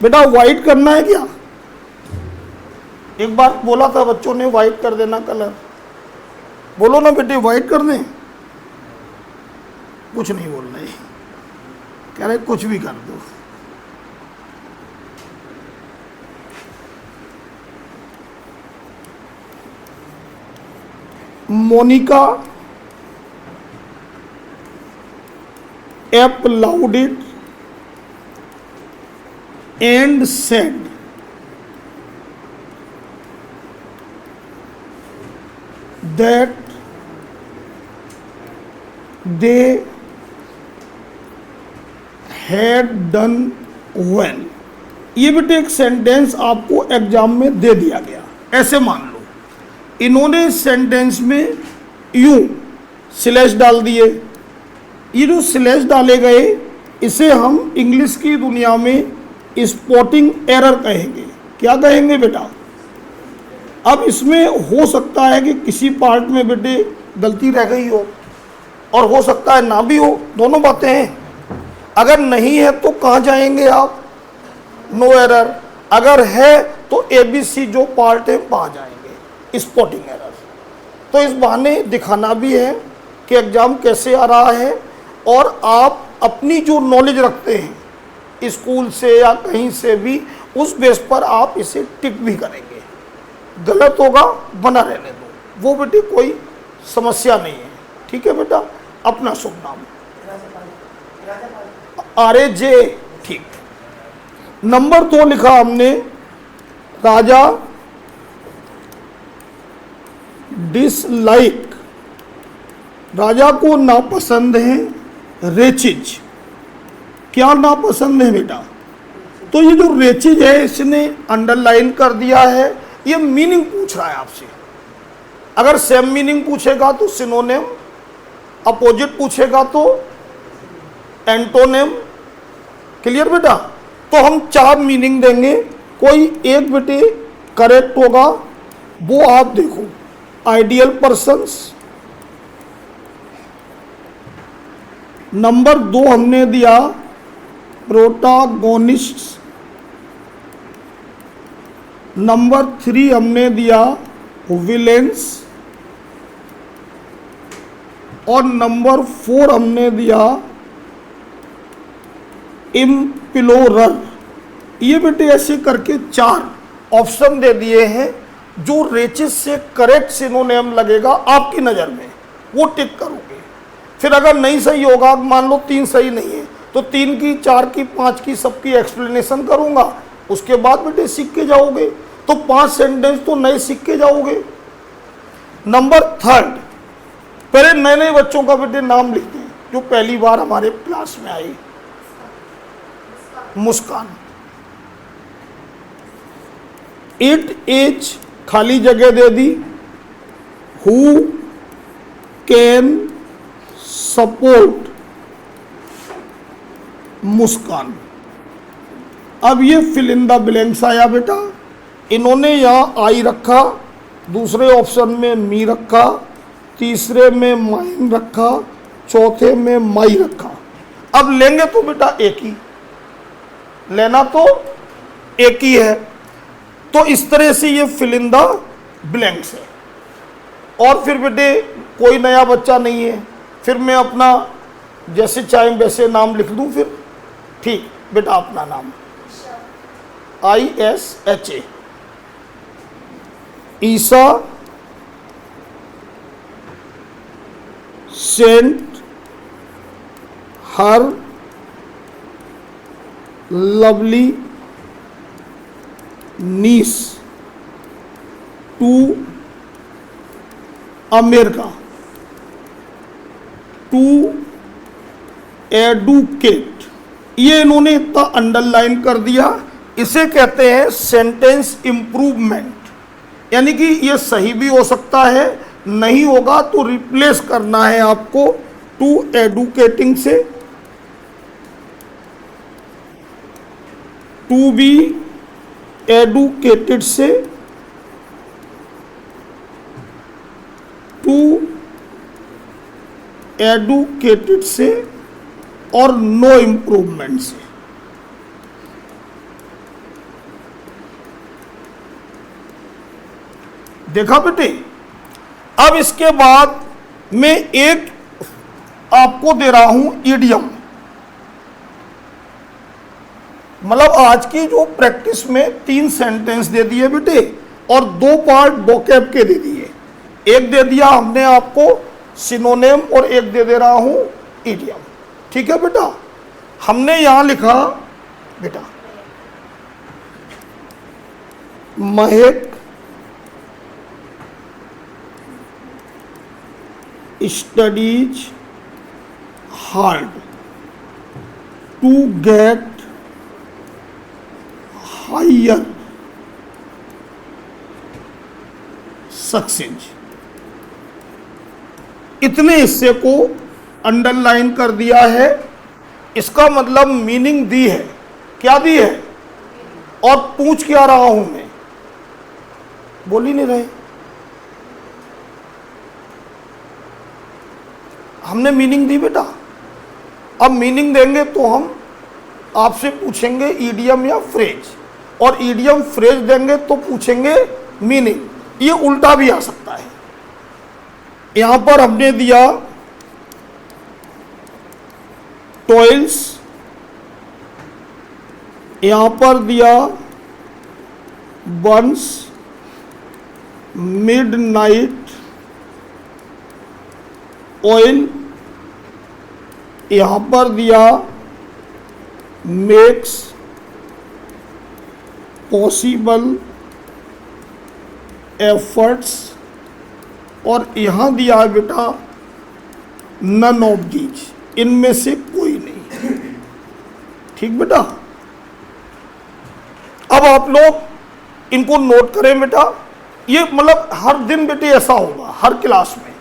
बेटा वाइट करना है क्या? एक बार बोला था बच्चों ने वाइट कर देना कलर, बोलो ना बेटे वाइट कर दें। कुछ नहीं बोल रहे, कह रहे कुछ भी कर दो। Monika applauded and said that they had done well। ये बेटे एक सेंटेंस आपको एग्जाम में दे दिया गया, ऐसे मान लो इन्होंने इस सेंटेंस में यूं स्लैश डाल दिए। ये जो स्लैश डाले गए इसे हम इंग्लिश की दुनिया में स्पॉटिंग एरर कहेंगे। क्या कहेंगे बेटा? अब इसमें हो सकता है कि किसी पार्ट में बेटे गलती रह गई हो और हो सकता है ना भी हो, दोनों बातें हैं। अगर नहीं है तो कहाँ जाएंगे आप? No error. अगर है तो ABC जो पार्ट है वहाँ जाएंगे, स्पॉटिंग एरर। तो इस बहाने दिखाना भी है कि एग्जाम कैसे आ रहा है और आप अपनी जो नॉलेज रखते हैं स्कूल से या कहीं से भी, उस बेस पर आप इसे टिक भी करेंगे। गलत होगा बना रहने दो, वो बेटे कोई समस्या नहीं है। ठीक है बेटा? अपना शुभ नाम RAJ। ठीक। नंबर 2 लिखा हमने, राजा डिसलाइक, राजा को नापसंद है रेचिज। क्या नापसंद है बेटा? तो ये जो रेचिज है इसने अंडरलाइन कर दिया है, ये मीनिंग पूछ रहा है आपसे। अगर सेम मीनिंग पूछेगा तो सिनोनिम, अपोजिट पूछेगा तो एंटोनिम। क्लियर बेटा? तो हम 4 मीनिंग देंगे, कोई एक बेटे करेक्ट होगा, वो आप देखो। आइडियल पर्सन्स, नंबर 2 हमने दिया प्रोटागोनिस्ट्स, नंबर 3 हमने दिया विलेंस और नंबर 4 हमने दिया इम्प्लोरर। ये बेटे ऐसे करके 4 ऑप्शन दे दिए हैं। जो रेचिस से करेक्ट सिनोनिम लगेगा आपकी नज़र में वो टिक करोगे। फिर अगर नहीं सही होगा, मान लो 3 सही नहीं है, तो 3 की, 4 की, 5 की सबकी एक्सप्लेनेशन करूंगा, उसके बाद बेटे सीख के जाओगे। तो 5 सेंटेंस तो नए सीख के जाओगे। नंबर 3, पहले नए नए बच्चों का बेटे नाम लिखते हैं जो पहली बार हमारे क्लास में आई। मुस्कान। इट इज, खाली जगह दे दी, हु कैन सपोर्ट मुस्कान। अब ये फिल इन द ब्लैंक्स आया बेटा। इन्होंने यहां आई रखा, दूसरे ऑप्शन में मी रखा, तीसरे में माइन रखा, चौथे में माई रखा। अब लेंगे तो बेटा एक ही, लेना तो एक ही है। तो इस तरह से ये फिल इन द ब्लैंक्स है। और फिर बेटे कोई नया बच्चा नहीं है, फिर मैं अपना जैसे चाहे वैसे नाम लिख दूं फिर। ठीक बेटा, अपना नाम ISHA, Isha sent her lovely niece to America to educate. ये इन्होंने इतना अंडरलाइन कर दिया, इसे कहते हैं सेंटेंस इंप्रूवमेंट। यानी कि ये सही भी हो सकता है, नहीं होगा तो रिप्लेस करना है आपको टू एडुकेटिंग से, टू बी एडुकेटेड से, टू एडुकेटेड से और नो इम्प्रूवमेंट से। देखा बेटे। अब इसके बाद मैं एक आपको दे रहा हूं ईडियम, मतलब आज की जो प्रैक्टिस में 3 सेंटेंस दे दिए बेटे और 2 पार्ट वोकैब के दे दिए। एक दे दिया हमने आपको सिनोनिम और एक दे रहा हूं ईडियम। ठीक है बेटा। हमने यहां लिखा बेटा Mahak studies hard to get higher success. इतने हिस्से को अंडरलाइन कर दिया है। इसका मतलब मीनिंग दी है। क्या दी है? और पूछ क्या रहा हूं मैं? बोल ही नहीं रहे। हमने मीनिंग दी बेटा। अब मीनिंग देंगे तो हम आपसे पूछेंगे ईडियम या फ्रेज, और ईडियम फ्रेज देंगे तो पूछेंगे मीनिंग। ये उल्टा भी आ सकता है। यहां पर हमने दिया टॉयल्स, यहां पर दिया बंस, मिडनाइट ऑयल, यहां पर दिया मेक्स पॉसिबल एफर्ट्स, और यहां दिया है बेटा नन ऑफ दीज, इनमें से कोई नहीं। ठीक बेटा। अब आप लोग इनको नोट करें बेटा। ये मतलब हर दिन बेटे ऐसा होगा, हर क्लास में।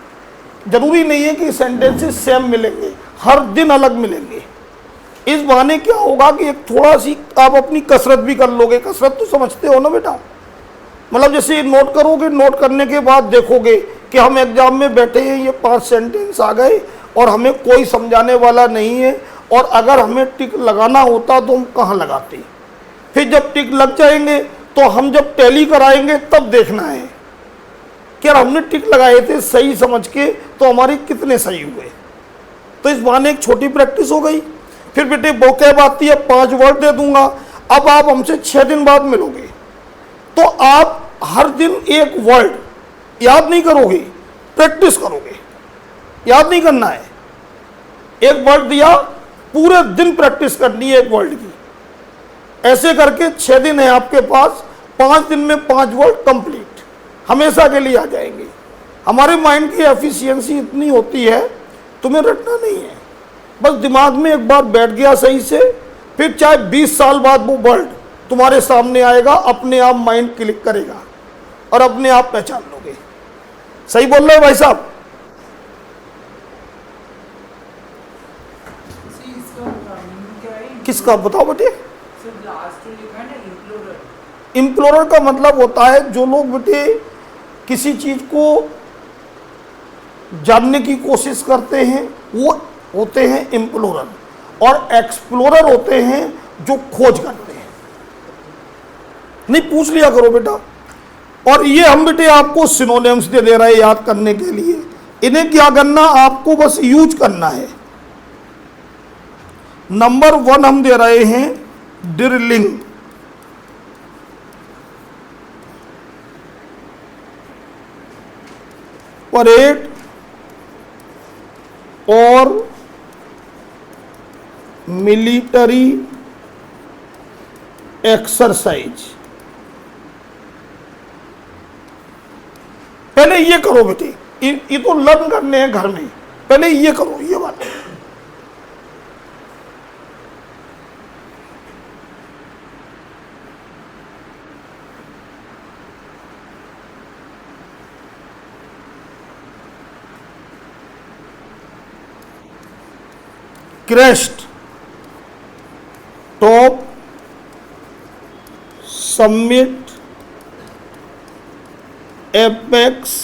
जरूरी नहीं है कि सेंटेंसेस सेम मिलेंगे, हर दिन अलग मिलेंगे। इस बहाने क्या होगा कि एक थोड़ा सी आप अपनी कसरत भी कर लोगे। कसरत तो समझते हो ना बेटा, मतलब जैसे नोट करोगे, नोट करने के बाद देखोगे कि हम एग्जाम में बैठे हैं, ये 5 सेंटेंस आ गए और हमें कोई समझाने वाला नहीं है, और अगर हमें टिक लगाना होता तो हम कहाँ लगाते। फिर जब टिक लग जाएंगे तो हम जब टैली कराएंगे तब देखना है कि यार हमने टिक लगाए थे सही समझ के तो हमारे कितने सही हुए। तो इस बहाने एक छोटी प्रैक्टिस हो गई। फिर बेटे वोकैब आती है, 5 वर्ड दे दूंगा। अब आप हमसे 6 दिन बाद मिलोगे तो आप हर दिन एक वर्ड याद नहीं करोगे, प्रैक्टिस करोगे। याद नहीं करना है। एक वर्ड दिया, पूरे दिन प्रैक्टिस करनी है एक वर्ड की। ऐसे करके 6 दिन है आपके पास, 5 दिन में 5 वर्ड कंप्लीट हमेशा के लिए आ जाएंगे। हमारे माइंड की एफिशिएंसी इतनी होती है, तुम्हें रटना नहीं है, बस दिमाग में एक बार बैठ गया सही से, फिर चाहे 20 साल बाद वो वर्ड तुम्हारे सामने आएगा, अपने आप माइंड क्लिक करेगा और अपने आप पहचान लोगे। सही बोल रहे हो भाई साहब? किसका बताओ बेटे? इम्प्लोरर का मतलब होता है जो लोग बेटे किसी चीज को जानने की कोशिश करते हैं वो होते हैं इम्प्लोरर, और एक्सप्लोरर होते हैं जो खोज करते हैं। नहीं, पूछ लिया करो बेटा। और ये हम बेटे आपको सिनोनिम्स दे रहे हैं याद करने के लिए। इन्हें क्या करना, आपको बस यूज करना है। नंबर 1 हम दे रहे हैं ड्रिलिंग, परेड और मिलिट्री एक्सरसाइज। पहले ये करो बेटे, ये तो लर्न करने हैं घर में, पहले ये करो ये बात। Crest, top, summit, apex,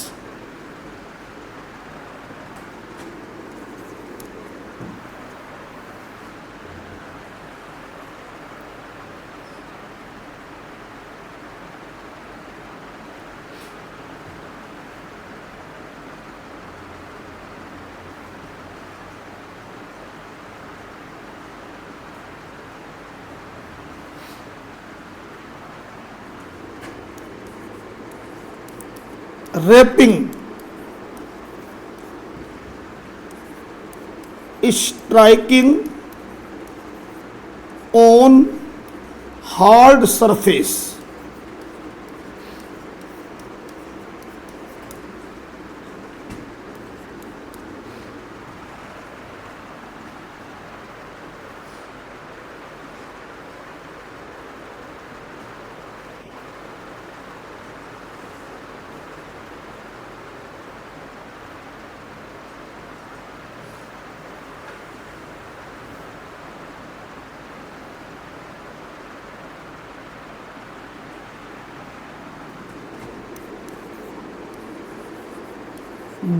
rapping, striking on hard surface.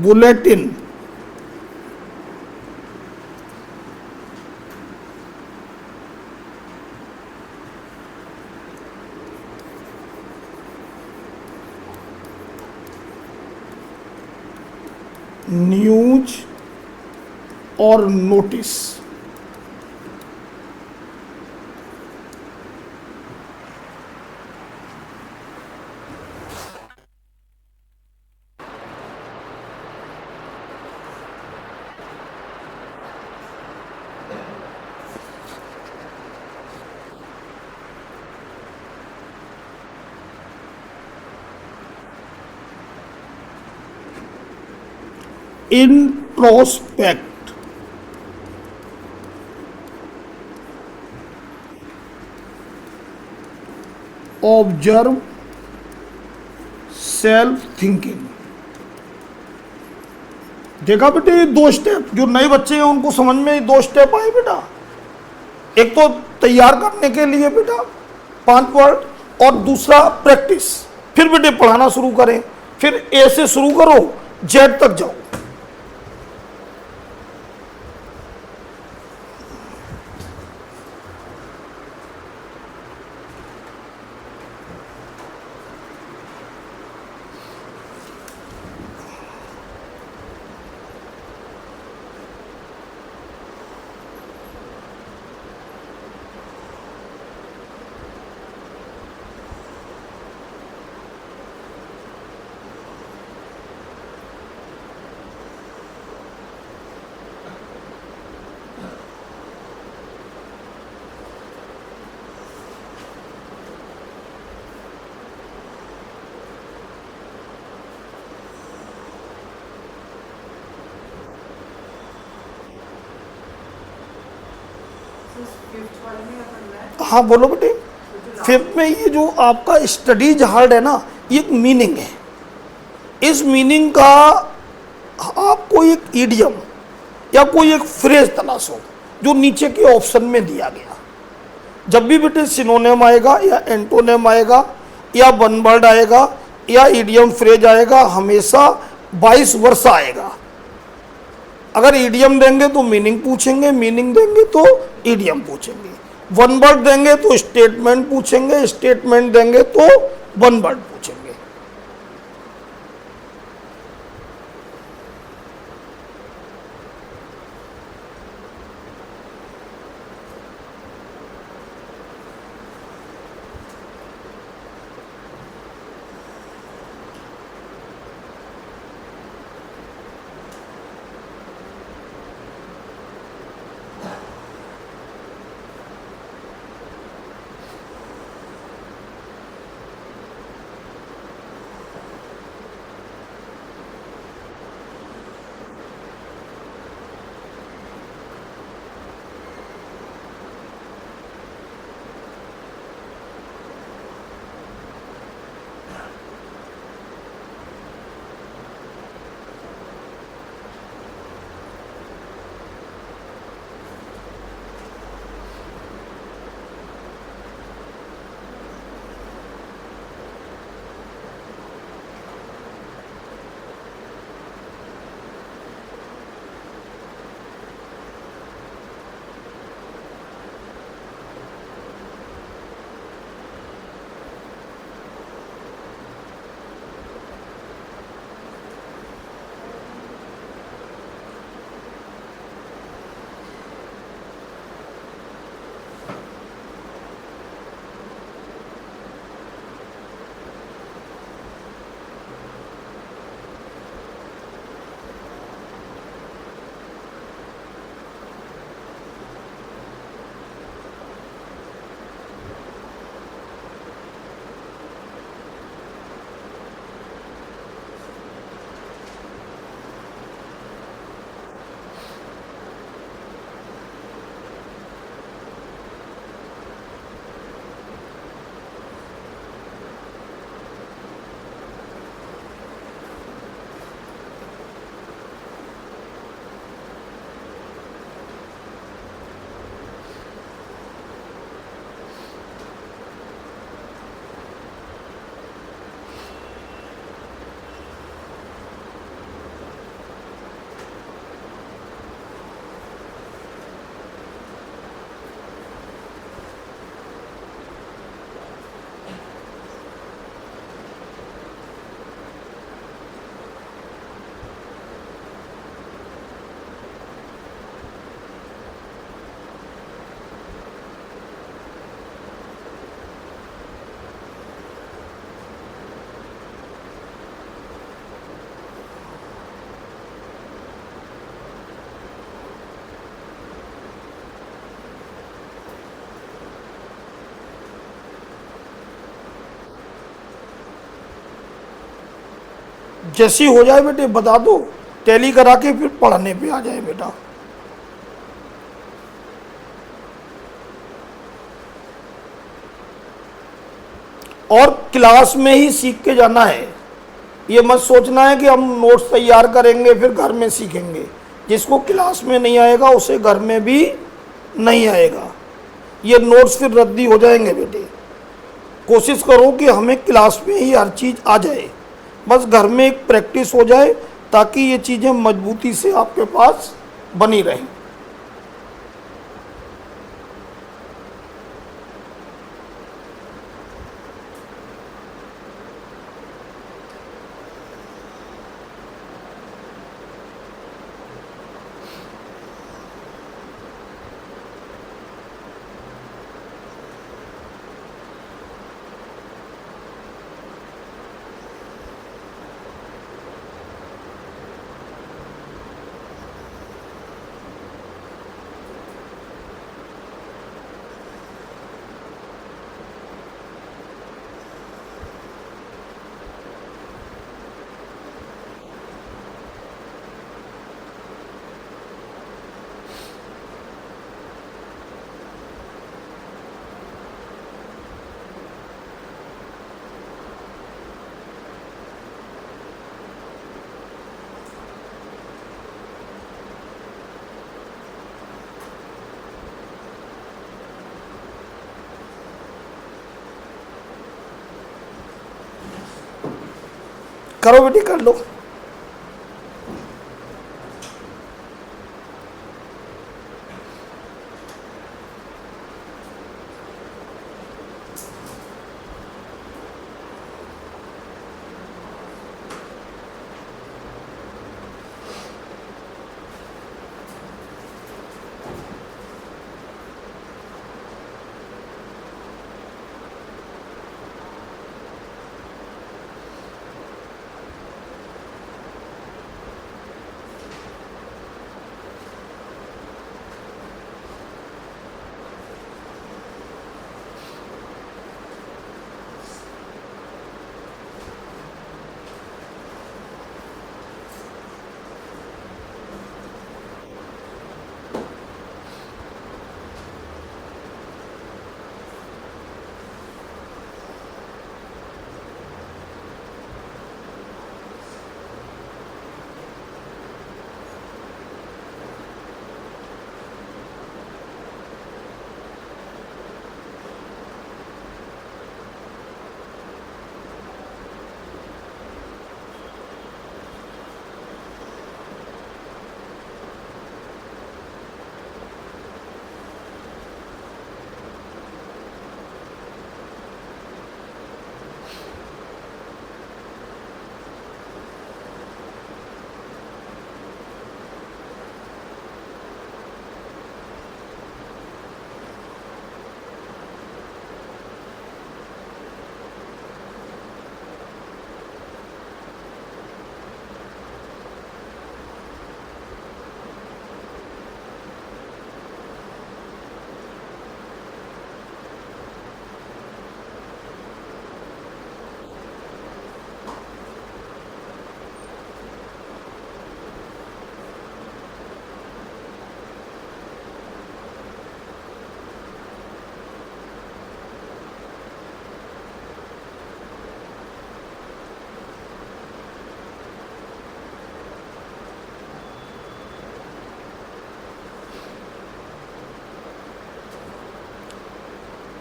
Bulletin, news और notice. Introspect, observe, self thinking. देखा बेटे, ये दो स्टेप जो नए बच्चे हैं उनको समझ में ये दो स्टेप आए बेटा। एक तो तैयार करने के लिए बेटा 5 वर्ड, और दूसरा प्रैक्टिस। फिर बेटे पढ़ाना शुरू करें, फिर ए से शुरू करो, जेड तक जाओ। हाँ बोलो बेटे। फिफ्थ में ये जो आपका स्टडीज हार्ड है ना, ये एक मीनिंग है। इस मीनिंग का आपको एक इडियम या कोई एक फ्रेज तलाशो जो नीचे के ऑप्शन में दिया गया। जब भी बेटे सिनोनिम आएगा या एंटोनिम आएगा या वन वर्ड आएगा या इडियम फ्रेज आएगा, हमेशा 22 वर्ष आएगा। अगर इडियम देंगे तो मीनिंग पूछेंगे, मीनिंग देंगे तो इडियम पूछेंगे, वन वर्ड देंगे तो स्टेटमेंट पूछेंगे, स्टेटमेंट देंगे तो वन वर्ड पूछेंगे। जैसी हो जाए बेटे बता दो, टैली करा के फिर पढ़ने पे आ जाए बेटा। और क्लास में ही सीख के जाना है। ये मत सोचना है कि हम नोट्स तैयार करेंगे फिर घर में सीखेंगे। जिसको क्लास में नहीं आएगा उसे घर में भी नहीं आएगा। ये नोट्स फिर रद्दी हो जाएंगे बेटे। कोशिश करो कि हमें क्लास में ही हर चीज़ आ जाए, बस घर में एक प्रैक्टिस हो जाए ताकि ये चीज़ें मजबूती से आपके पास बनी रहें। करो बेटी, कर लो।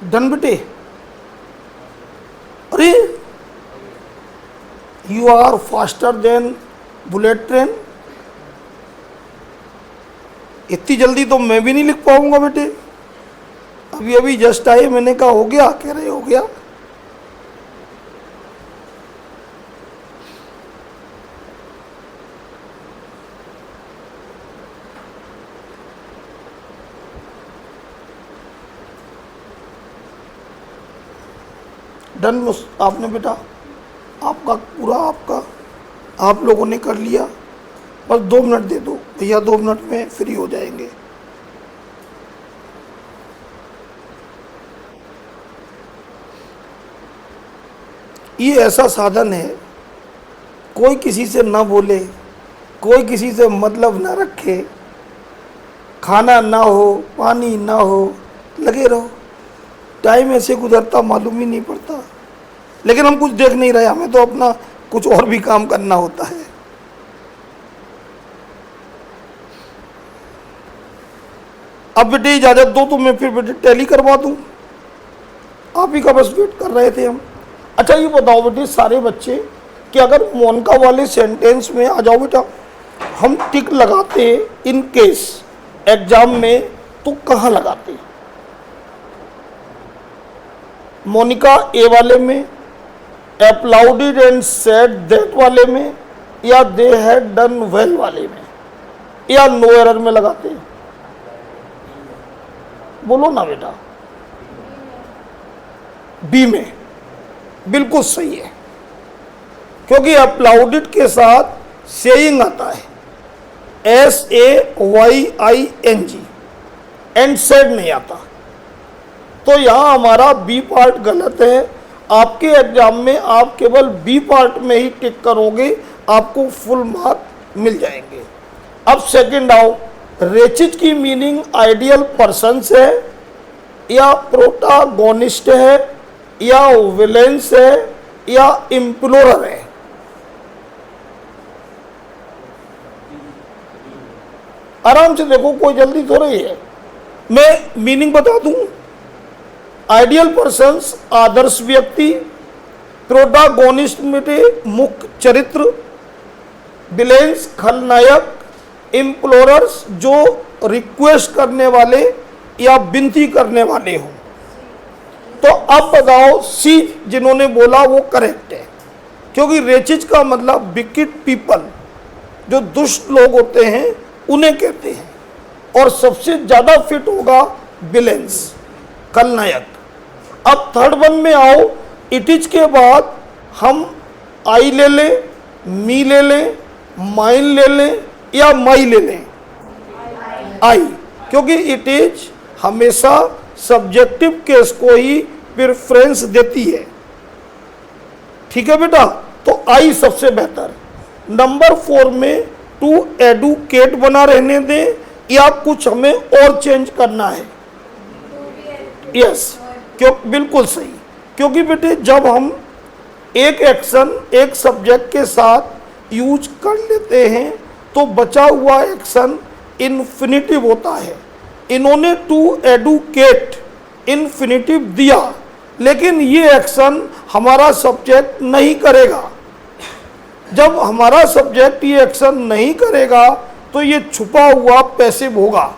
डन बेटे। अरे you are faster than bullet train. इतनी जल्दी तो मैं भी नहीं लिख पाऊंगा बेटे। अभी अभी जस्ट आए, मैंने कहा हो गया, कह रहे हो गया। डन आपने बेटा, आपका पूरा आपका आप लोगों ने कर लिया। बस 2 मिनट दे दो भैया, 2 मिनट में फ्री हो जाएंगे। ये ऐसा साधन है कोई किसी से ना बोले, कोई किसी से मतलब ना रखे, खाना ना हो, पानी ना हो, लगे रहो। टाइम ऐसे गुजरता मालूम ही नहीं पड़ता। लेकिन हम कुछ देख नहीं रहे, हमें तो अपना कुछ और भी काम करना होता है। अब बेटे इजाजत दो तो मैं फिर बेटे टैली करवा दूं। आप ही का बस वेट कर रहे थे हम। अच्छा ये बताओ बेटे सारे बच्चे कि अगर मोनिका वाले सेंटेंस में आ जाओ बेटा, हम टिक लगाते इन केस एग्जाम में तो कहाँ लगाते? मोनिका ए वाले में, applauded एंड सेड दैट वाले में, या दे हैड डन वेल वाले में, या नो एरर में लगाते हैं? बोलो ना बेटा। बी में बिल्कुल सही है, क्योंकि अपलाउडेड के साथ सेइंग आता है, SAYING, एंड सेड नहीं आता। तो यहां हमारा बी पार्ट गलत है। आपके एग्जाम में आप केवल बी पार्ट में ही टिक करोगे, आपको फुल मार्क मिल जाएंगे। अब सेकंड आओ, रेचिज की मीनिंग आइडियल पर्सन्स है, या प्रोटागोनिस्ट है, या विलेंस है, या इम्प्लोरर है? आराम से देखो, कोई जल्दी थोड़ी है। मैं मीनिंग बता दूं। आइडियल पर्सन्स आदर्श व्यक्ति, प्रोटागोनिस्ट में मुख्य चरित्र, विलेंस खलनायक, इम्प्लोरर्स जो रिक्वेस्ट करने वाले या विनती करने वाले हो। तो अब बताओ सी जिन्होंने बोला वो करेक्ट है, क्योंकि रेचिज का मतलब विकेट पीपल, जो दुष्ट लोग होते हैं उन्हें कहते हैं, और सबसे ज्यादा फिट होगा विलेंस खलनायक। अब थर्ड वन में आओ, इट इज के बाद हम आई ले लें, मी ले लें, माइन ले लें, या माई ले लें? आई, क्योंकि इट इज हमेशा सब्जेक्टिव केस को ही प्रेफरेंस देती है। ठीक है बेटा, तो आई सबसे बेहतर। नंबर 4 में टू एडुकेट बना रहने दें, या कुछ हमें और चेंज करना है? यस, क्यों? बिल्कुल सही, क्योंकि बेटे जब हम एक एक्शन एक सब्जेक्ट के साथ यूज कर लेते हैं तो बचा हुआ एक्शन इन्फिनिटिव होता है। इन्होंने टू एडुकेट इन्फिनिटिव दिया, लेकिन ये एक्शन हमारा सब्जेक्ट नहीं करेगा। जब हमारा सब्जेक्ट ये एक्शन नहीं करेगा तो ये छुपा हुआ पैसिव होगा,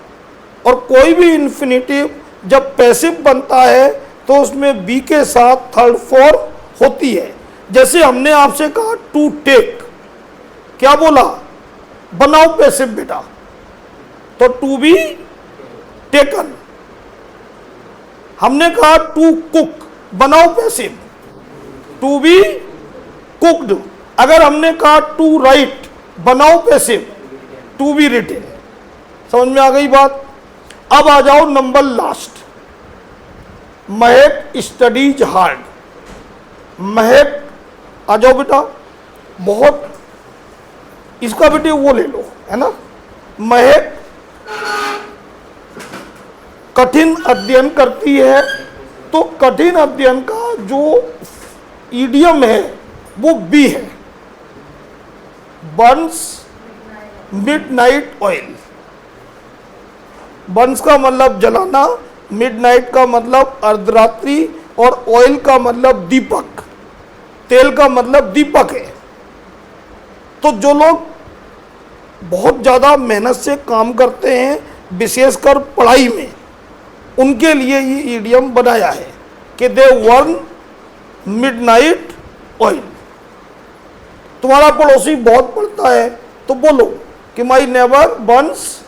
और कोई भी इन्फिनिटिव जब पैसिव बनता है तो उसमें बी के साथ थर्ड फॉर्म होती है। जैसे हमने आपसे कहा टू टेक, क्या बोला? बनाओ पैसिव बेटा, तो टू बी टेकन। हमने कहा टू कुक, बनाओ पैसिव, टू बी कुक्ड। अगर हमने कहा टू राइट, बनाओ पैसिव, टू बी रिटन। समझ में आ गई बात? अब आ जाओ नंबर लास्ट, महक स्टडीज हार्ड। महक आ जाओ बेटा, बहुत इसका बेटे वो ले लो, है ना। महक कठिन अध्ययन करती है, तो कठिन अध्ययन का जो ईडियम है वो बी है, बर्न्स मिडनाइट ऑयल। बर्न्स का मतलब जलाना, मिडनाइट का मतलब अर्धरात्रि, और ऑयल का मतलब दीपक, तेल का मतलब दीपक है। तो जो लोग बहुत ज़्यादा मेहनत से काम करते हैं, विशेषकर पढ़ाई में, उनके लिए ये ईडियम बनाया है कि दे वर्न मिडनाइट ऑयल। तुम्हारा पड़ोसी बहुत पढ़ता है तो बोलो कि my neighbour Burns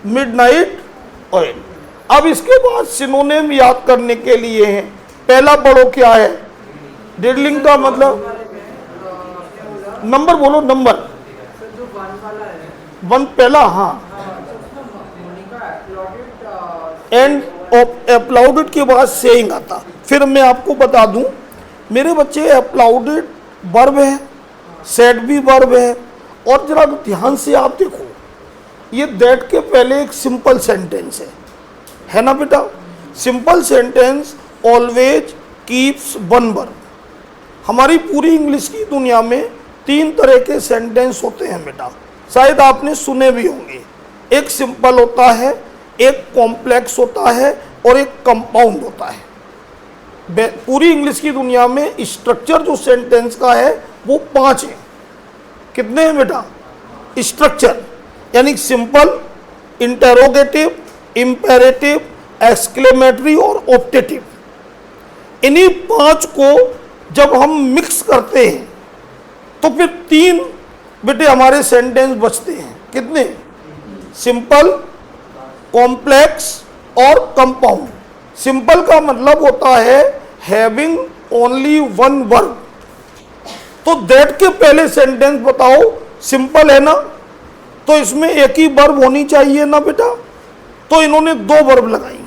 midnight oil. अब इसके बाद सिनोनिम याद करने के लिए हैं। पहला पढ़ो क्या है? डिडलिंग का मतलब, नंबर बोलो, नंबर वन पहला, हाँ। एंड अपलाउडेड के बाद सेइंग आता। फिर मैं आपको बता दूं, मेरे बच्चे अपलाउडेड वर्ब है, सेड भी वर्ब है। और जरा ध्यान से आप देखो, ये दैट के पहले एक सिंपल सेंटेंस है ना बेटा। Simple sentence always keeps one verb. हमारी पूरी इंग्लिश की दुनिया में 3 तरह के सेंटेंस होते हैं बेटा, शायद आपने सुने भी होंगे। एक सिंपल होता है, एक कॉम्प्लेक्स होता है और एक कंपाउंड होता है। पूरी इंग्लिश की दुनिया में स्ट्रक्चर जो सेंटेंस का है वो 5 है। कितने हैं बेटा? स्ट्रक्चर यानी सिंपल, इंटेरोगेटिव, इंपेरेटिव, एक्सक्लेमेटरी और ऑप्टेटिव। इन्हीं 5 को जब हम मिक्स करते हैं तो फिर 3 बेटे हमारे सेंटेंस बचते हैं। कितने? सिंपल, कॉम्प्लेक्स और कंपाउंड। सिंपल का मतलब होता है हैविंग ओनली वन वर्ब। तो दैट के पहले सेंटेंस बताओ, सिंपल है ना, तो इसमें एक ही वर्ब होनी चाहिए ना बेटा। तो इन्होंने 2 वर्ब लगाई,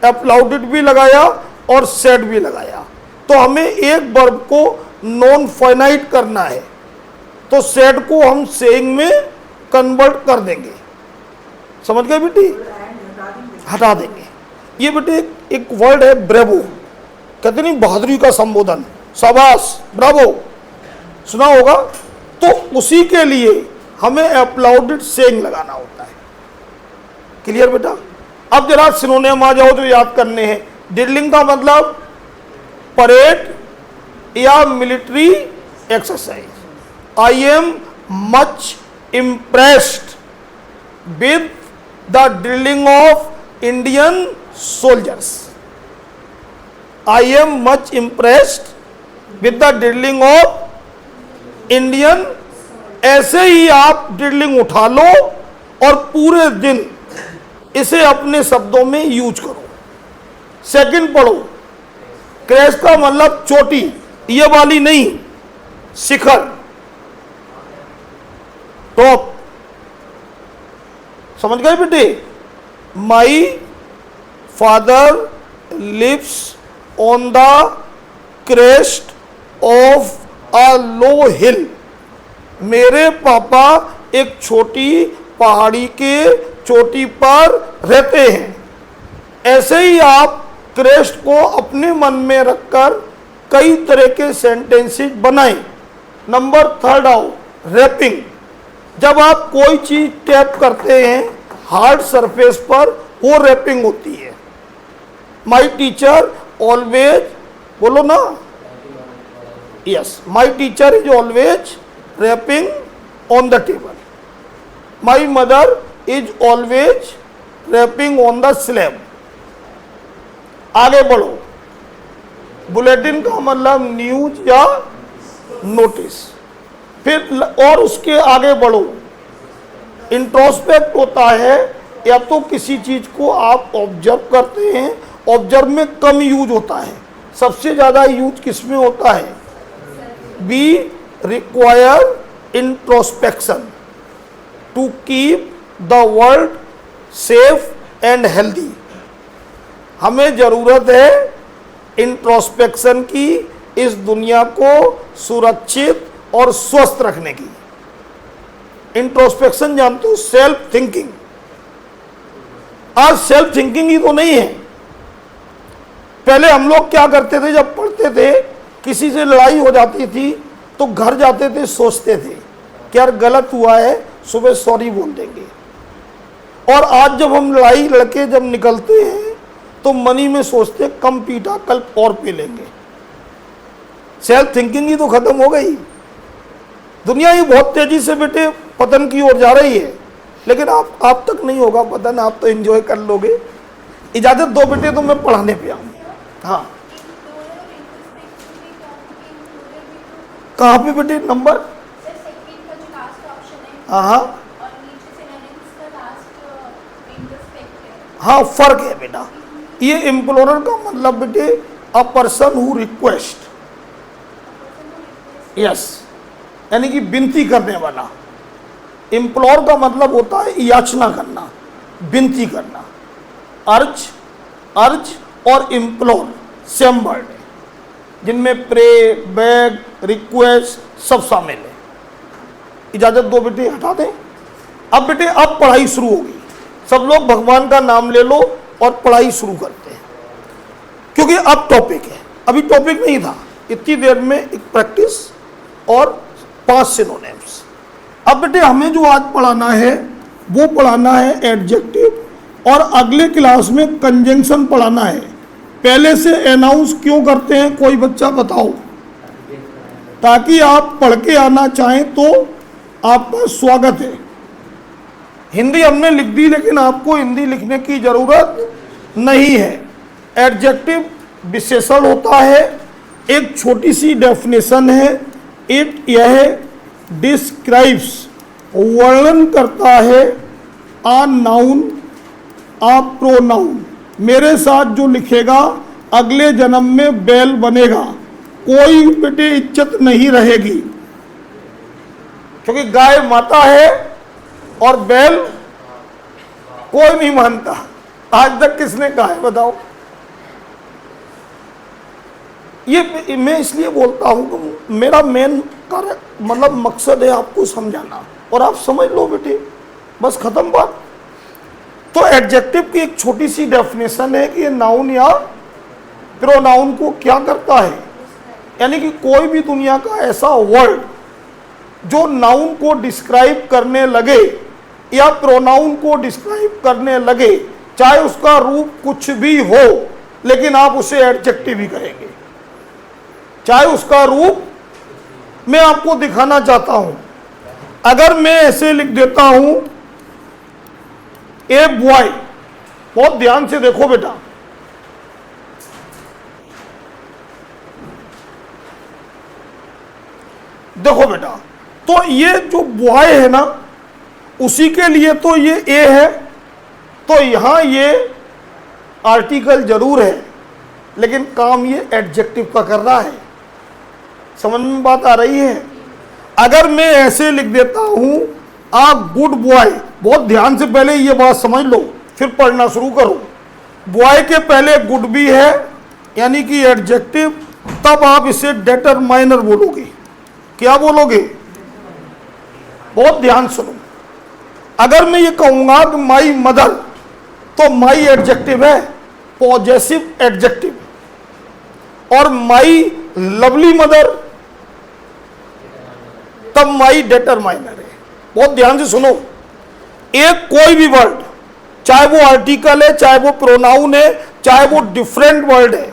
अपलाउडेड भी लगाया और सेड भी लगाया। तो हमें एक वर्ब को नॉन फाइनाइट करना है, तो सेड को हम सेइंग में कन्वर्ट कर देंगे। समझ गए बेटी? हटा देंगे। ये बेटे एक वर्ड है ब्रेवो, कहते नहीं बहादुरी का संबोधन, शाबाश, ब्रावो, सुना होगा। तो उसी के लिए हमें अपलाउडेड सेइंग लगाना होता है। क्लियर बेटा? अब जरा सिनोनिम आ जाओ जो याद करने हैं। ड्रिलिंग का मतलब परेड या military exercise. I am much impressed with the drilling of Indian soldiers. I am much impressed with the drilling of Indian. ऐसे ही आप ड्रिलिंग उठा लो और पूरे दिन इसे अपने शब्दों में यूज करो। सेकंड पढ़ो, क्रैश का मतलब चोटी, ये वाली नहीं, शिखर, टॉप। समझ गए बेटे? My father lives on the crest of a low hill. मेरे पापा एक छोटी पहाड़ी के चोटी पर रहते हैं। ऐसे ही आप क्रेस्ट को अपने मन में रखकर कई तरह के सेंटेंसेस बनाएं। नंबर 3 आओ, रैपिंग। जब आप कोई चीज टैप करते हैं हार्ड सरफेस पर, वो रैपिंग होती है। माई टीचर ऑलवेज, बोलो ना, yes, my teacher is always rapping on the table. My mother is always rapping on the slab. आगे बढ़ो, बुलेटिन का मतलब न्यूज या नोटिस। फिर और उसके आगे बढ़ो, इंट्रोस्पेक्ट होता है या तो किसी चीज को आप ऑब्जर्व करते हैं, ऑब्जर्व में कम यूज होता है, सबसे ज्यादा यूज किसमें होता है? We require introspection to keep the world safe and healthy. हमें जरूरत है इंट्रोस्पेक्शन की, इस दुनिया को सुरक्षित और स्वस्थ रखने की। इंट्रोस्पेक्शन जानते हो? Self thinking. आज सेल्फ थिंकिंग ही तो नहीं है। पहले हम लोग क्या करते थे, जब पढ़ते थे किसी से लड़ाई हो जाती थी तो घर जाते थे, सोचते थे कि यार गलत हुआ है, सुबह सॉरी बोल देंगे। और आज जब हम लड़ाई लड़के जब निकलते हैं तो मनी में सोचते कम पीटा, कल और पी लेंगे। सेल्फ थिंकिंग ही तो खत्म हो गई। दुनिया ही बहुत तेजी से बेटे पतन की ओर जा रही है, लेकिन आप तक नहीं होगा पतन, आप तो एंजॉय कर लोगे। इजाजत दो बेटे तो मैं पढ़ाने पे आऊँ। हाँ, कहाँ पे बेटे नंबर? हाँ हाँ, फर्क है बेटा। ये इम्प्लोरर का मतलब बेटे a person who request, yes, यानी कि विनती करने वाला। इम्प्लोर का मतलब होता है याचना करना, विनती करना। अर्ज, अर्ज और इम्प्लोर सेम वर्ड है, जिनमें प्रे, बेग, रिक्वेस्ट सब शामिल है। इजाजत दो बेटे, हटा दें। अब बेटे अब पढ़ाई शुरू होगी, सब लोग भगवान का नाम ले लो और पढ़ाई शुरू करते हैं, क्योंकि अब टॉपिक है, अभी टॉपिक नहीं था। इतनी देर में एक प्रैक्टिस और 5 सिनोनिम्स। अब बेटे हमें जो आज पढ़ाना है वो पढ़ाना है एडजेक्टिव, और अगले क्लास में कंजंक्शन पढ़ाना है। पहले से अनाउंस क्यों करते हैं, कोई बच्चा बताओ, ताकि आप पढ़ के आना चाहें तो आपका स्वागत है। हिंदी हमने लिख दी, लेकिन आपको हिंदी लिखने की जरूरत नहीं है। एडजेक्टिव विशेषण होता है, एक छोटी सी डेफिनेशन है। इट यह डिस्क्राइब्स वर्णन करता है आ नाउन आ प्रोनाउन। मेरे साथ जो लिखेगा अगले जन्म में बैल बनेगा, कोई बेटे इज्जत नहीं रहेगी, क्योंकि गाय माता है और बैल कोई नहीं मानता। आज तक किसने कहा है बताओ? ये मैं इसलिए बोलता हूं कि मेरा मेन कार्य मतलब मकसद है आपको समझाना, और आप समझ लो बेटे, बस खत्म बात। तो एडजेक्टिव की एक छोटी सी डेफिनेशन है कि ये नाउन या प्रोनाउन को क्या करता है, यानी कि कोई भी दुनिया का ऐसा वर्ड जो नाउन को डिस्क्राइब करने लगे या प्रोनाउन को डिस्क्राइब करने लगे, चाहे उसका रूप कुछ भी हो, लेकिन आप उसे एडजेक्टिव ही कहेंगे। चाहे उसका रूप, मैं आपको दिखाना चाहता हूं, अगर मैं ऐसे लिख देता हूं ए बॉय, बहुत ध्यान से देखो बेटा, देखो बेटा, तो ये जो बॉय है ना, उसी के लिए तो ये ए है, तो यहां ये आर्टिकल जरूर है, लेकिन काम ये एडजेक्टिव का कर रहा है। समझ में बात आ रही है? अगर मैं ऐसे लिख देता हूं आ गुड बॉय, बहुत ध्यान से पहले ये बात समझ लो, फिर पढ़ना शुरू करो। बॉय के पहले गुड भी है, यानी कि एडजेक्टिव, तब आप इसे डिटरमाइनर बोलोगे। क्या बोलोगे? बहुत ध्यान सुनो। अगर मैं ये कहूंगा कि माई मदर, तो माई एडजेक्टिव है, पॉजेसिव एडजेक्टिव, और माई लवली मदर, तब माई डिटरमाइनर है। बहुत ध्यान से सुनो, एक कोई भी वर्ड, चाहे वो आर्टिकल है, चाहे वो प्रोनाउन है, चाहे वो डिफरेंट वर्ड है,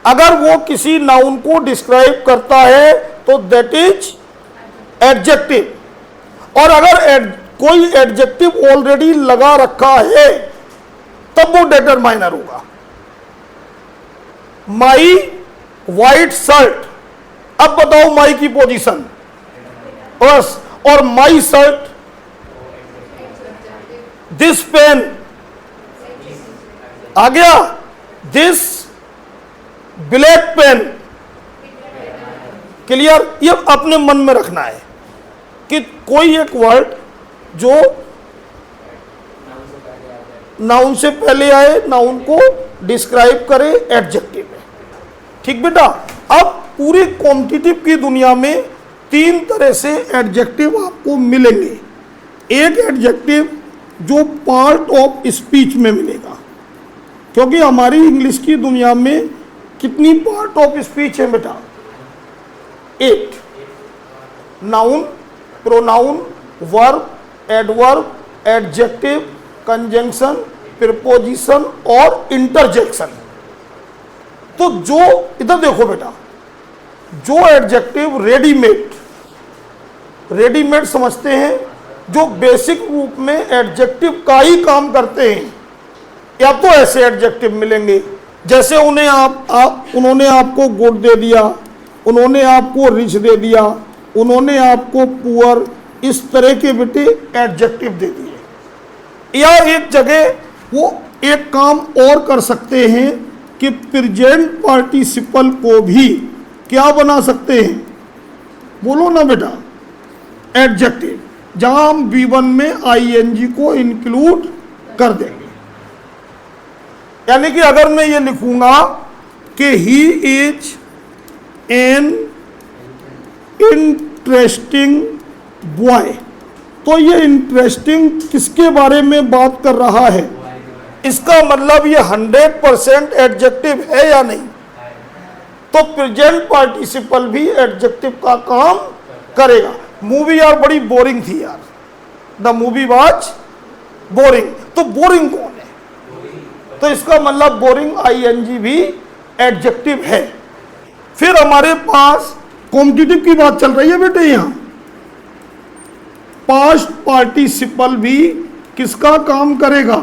अगर वो किसी नाउन को डिस्क्राइब करता है तो दैट इज एडजेक्टिव। और अगर कोई एडजेक्टिव ऑलरेडी लगा रखा है तब वो डिटरमाइनर होगा। माई वाइट शर्ट, अब बताओ माई की पोजीशन बस, और माई शर्ट, दिस पेन आ गया, दिस ब्लैक पेन। क्लियर? ये अपने मन में रखना है कि कोई एक वर्ड जो नाउन से पहले आए, नाउन को डिस्क्राइब करे, एडजेक्टिव है। ठीक बेटा? अब पूरे कॉम्पिटिटिव की दुनिया में 3 तरह से एडजेक्टिव आपको मिलेंगे। एक एडजेक्टिव जो पार्ट ऑफ स्पीच में मिलेगा, क्योंकि हमारी इंग्लिश की दुनिया में कितनी पार्ट ऑफ स्पीच है बेटा? 8। Noun, pronoun, verb, adverb, adjective, conjunction, preposition और इंटरजेक्शन। तो जो इधर देखो बेटा, जो एडजेक्टिव रेडीमेड समझते हैं, जो बेसिक रूप में एडजेक्टिव का ही काम करते हैं, या तो ऐसे एडजेक्टिव मिलेंगे जैसे उन्होंने आपको गुड दे दिया, उन्होंने आपको रिच दे दिया, उन्होंने आपको पुअर, इस तरह के बेटे एडजेक्टिव दे दिए। या एक जगह वो एक काम और कर सकते हैं कि प्रेजेंट पार्टिसिपल को भी क्या बना सकते हैं? बोलो ना बेटा, एडजेक्टिव, जहां हम V1 में ing को इंक्लूड कर देंगे। यानी कि अगर मैं ये लिखूंगा कि he is an interesting boy. तो ये इंटरेस्टिंग किसके बारे में बात कर रहा है? इसका मतलब ये 100% एडजेक्टिव है या नहीं? तो प्रेजेंट पार्टिसिपल भी एडजेक्टिव का काम करेगा। मूवी यार बड़ी बोरिंग थी यार, द मूवी वाज बोरिंग। तो बोरिंग कौन है? तो इसका मतलब बोरिंग ING भी एडजेक्टिव है। फिर हमारे पास कॉम्पिटिटिव की बात चल रही है बेटे। यहां पास्ट पार्टिसिपल भी किसका काम करेगा?